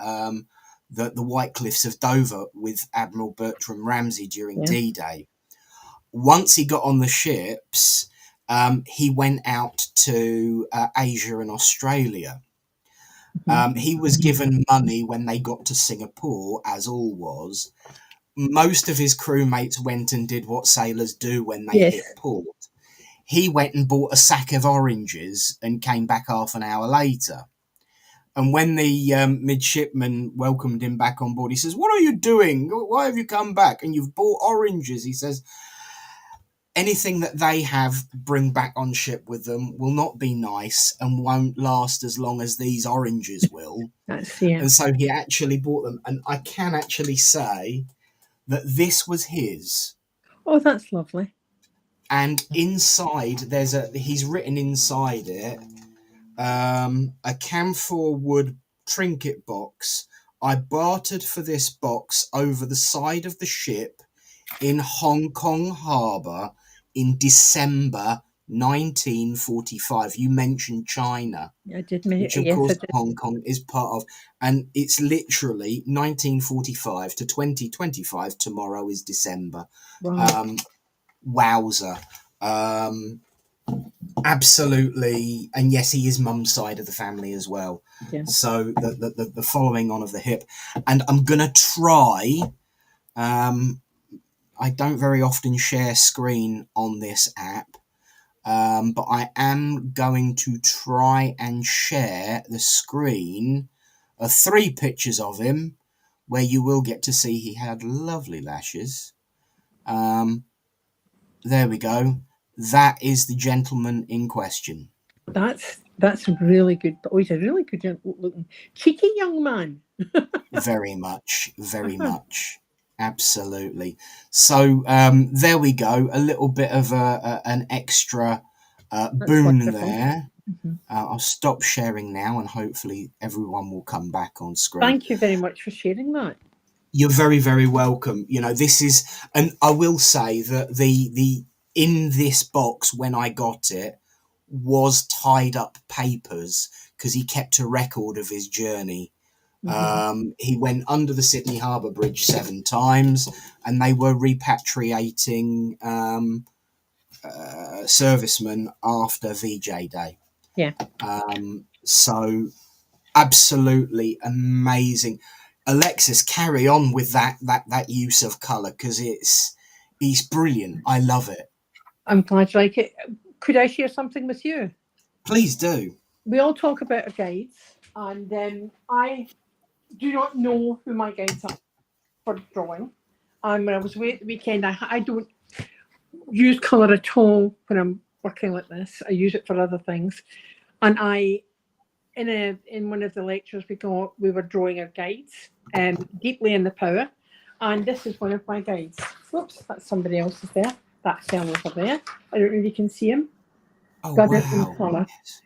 the White Cliffs of Dover with Admiral Bertram Ramsay during D-Day. Once he got on the ships, he went out to Asia and Australia. He was given money when they got to Singapore, as all was. Most of his crewmates went and did what sailors do when they hit port. He went and bought a sack of oranges and came back half an hour later. And when the midshipman welcomed him back on board, he says, "What are you doing? Why have you come back? And you've bought oranges." He says, "Anything that they have bring back on ship with them will not be nice and won't last as long as these oranges will." That's it. And so he actually bought them. And I can actually say that this was his. Oh, that's lovely. And inside, he's written inside it, a camphor wood trinket box. "I bartered for this box over the side of the ship in Hong Kong Harbour in December 1945. You mentioned China, I did make which of yes, I course did. Hong Kong is part of, and it's literally 1945 to 2025. Tomorrow is December. Wow. Wowzer. Absolutely. And yes, he is mum's side of the family as well. Yeah. So the following on of the hip. And I'm going to try, I don't very often share screen on this app, but I am going to try and share the screen of 3 pictures of him where you will get to see he had lovely lashes. There we go. That is the gentleman in question. That's really good. But he's a really good looking, cheeky young man. Very much, very much. Absolutely. So there we go. A little bit of an extra boon wonderful. there. Mm-hmm. I'll stop sharing now, and hopefully everyone will come back on screen. Thank you very much for sharing that. You're very, very welcome. You know, this is, and I will say that the in this box when I got it was tied up papers because he kept a record of his journey. Mm-hmm. He went under the Sydney Harbour Bridge 7 times, and they were repatriating servicemen after VJ Day. Yeah. So absolutely amazing. Alexis, carry on with that use of colour because it's brilliant. I love it. I'm glad you like it. Could I share something with you? Please do. We all talk about our guides, and I do not know who my guides are for drawing. When I was away at the weekend, I don't use colour at all when I'm working like this. I use it for other things. And in one of the lectures we were drawing our guides, deeply in the power. And this is one of my guides. Whoops, that's somebody else's there. That's them over there. I don't know if you can see him. Oh, Got wow. it in colour. Yes.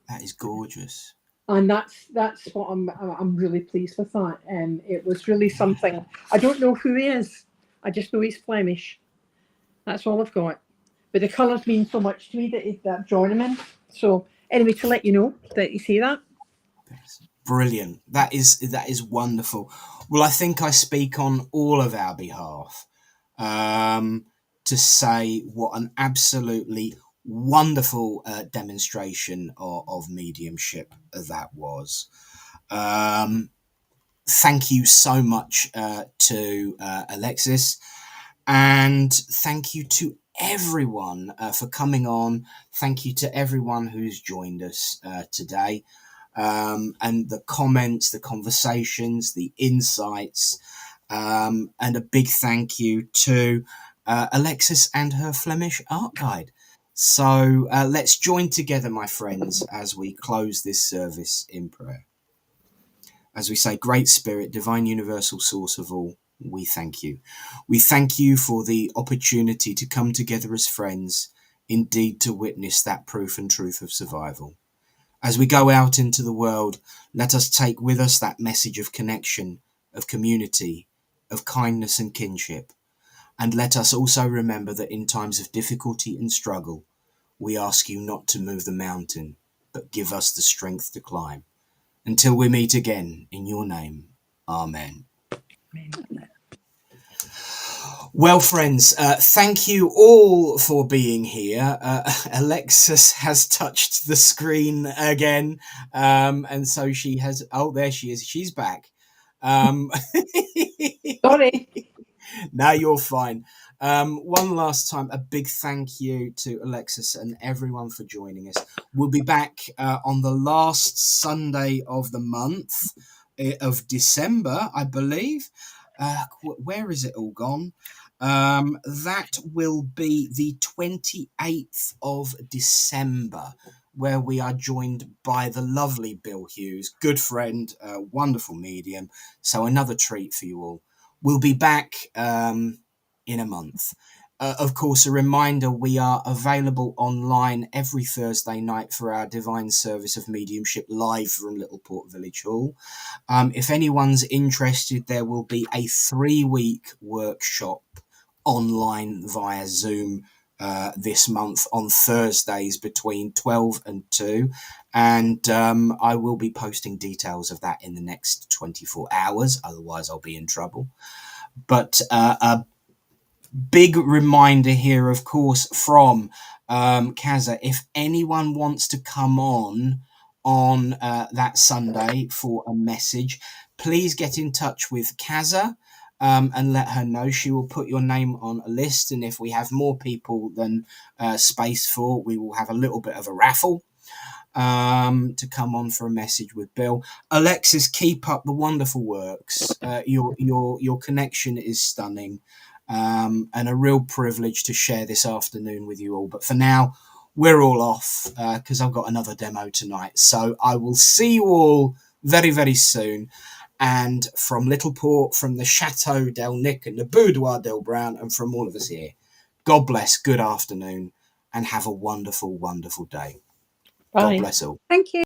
That is gorgeous. And that's what I'm really pleased with that. It was really something. I don't know who he is. I just know he's Flemish. That's all I've got. But the colours mean so much to me that I've drawn him in. So anyway, to let you know that you see that. Brilliant. That is wonderful. Well, I think I speak on all of our behalf to say what an absolutely wonderful demonstration of mediumship that was. Thank you so much to Alexis, and thank you to everyone for coming on. Thank you to everyone who's joined us today, and the comments, the conversations, the insights, and a big thank you to Alexis and her Flemish art guide. So let's join together, my friends, as we close this service in prayer. As we say, Great Spirit, Divine Universal Source of all, we thank you. We thank you for the opportunity to come together as friends, indeed to witness that proof and truth of survival. As we go out into the world, let us take with us that message of connection, of community, of kindness and kinship. And let us also remember that in times of difficulty and struggle, we ask you not to move the mountain, but give us the strength to climb. Until we meet again, in your name, Amen. Amen. Well, friends, thank you all for being here. Alexis has touched the screen again, and so she has... Oh, there she is. She's back. Sorry. No, you're fine. One last time, a big thank you to Alexis and everyone for joining us. We'll be back on the last Sunday of the month of December, I believe. Where is it all gone? That will be the 28th of December, where we are joined by the lovely Bill Hughes, good friend, wonderful medium. So another treat for you all. We'll be back in a month. Of course, a reminder, we are available online every Thursday night for our Divine Service of Mediumship live from Little Port Village Hall. If anyone's interested, there will be a 3-week workshop online via Zoom this month on Thursdays between 12 and 2. And I will be posting details of that in the next 24 hours. Otherwise, I'll be in trouble. But a big reminder here, of course, from Kaza, if anyone wants to come on that Sunday for a message, please get in touch with Kaza and let her know. She will put your name on a list, and if we have more people than space for, we will have a little bit of a raffle to come on for a message with Bill. Alexis, keep up the wonderful works. Your connection is stunning, and a real privilege to share this afternoon with you all. But for now, we're all off because I've got another demo tonight. So I will see you all very, very soon. And from Littleport, from the Chateau Del Nick and the Boudoir Del Brown, and from all of us here, God bless, good afternoon, and have a wonderful, wonderful day. Bye. God bless all. Thank you.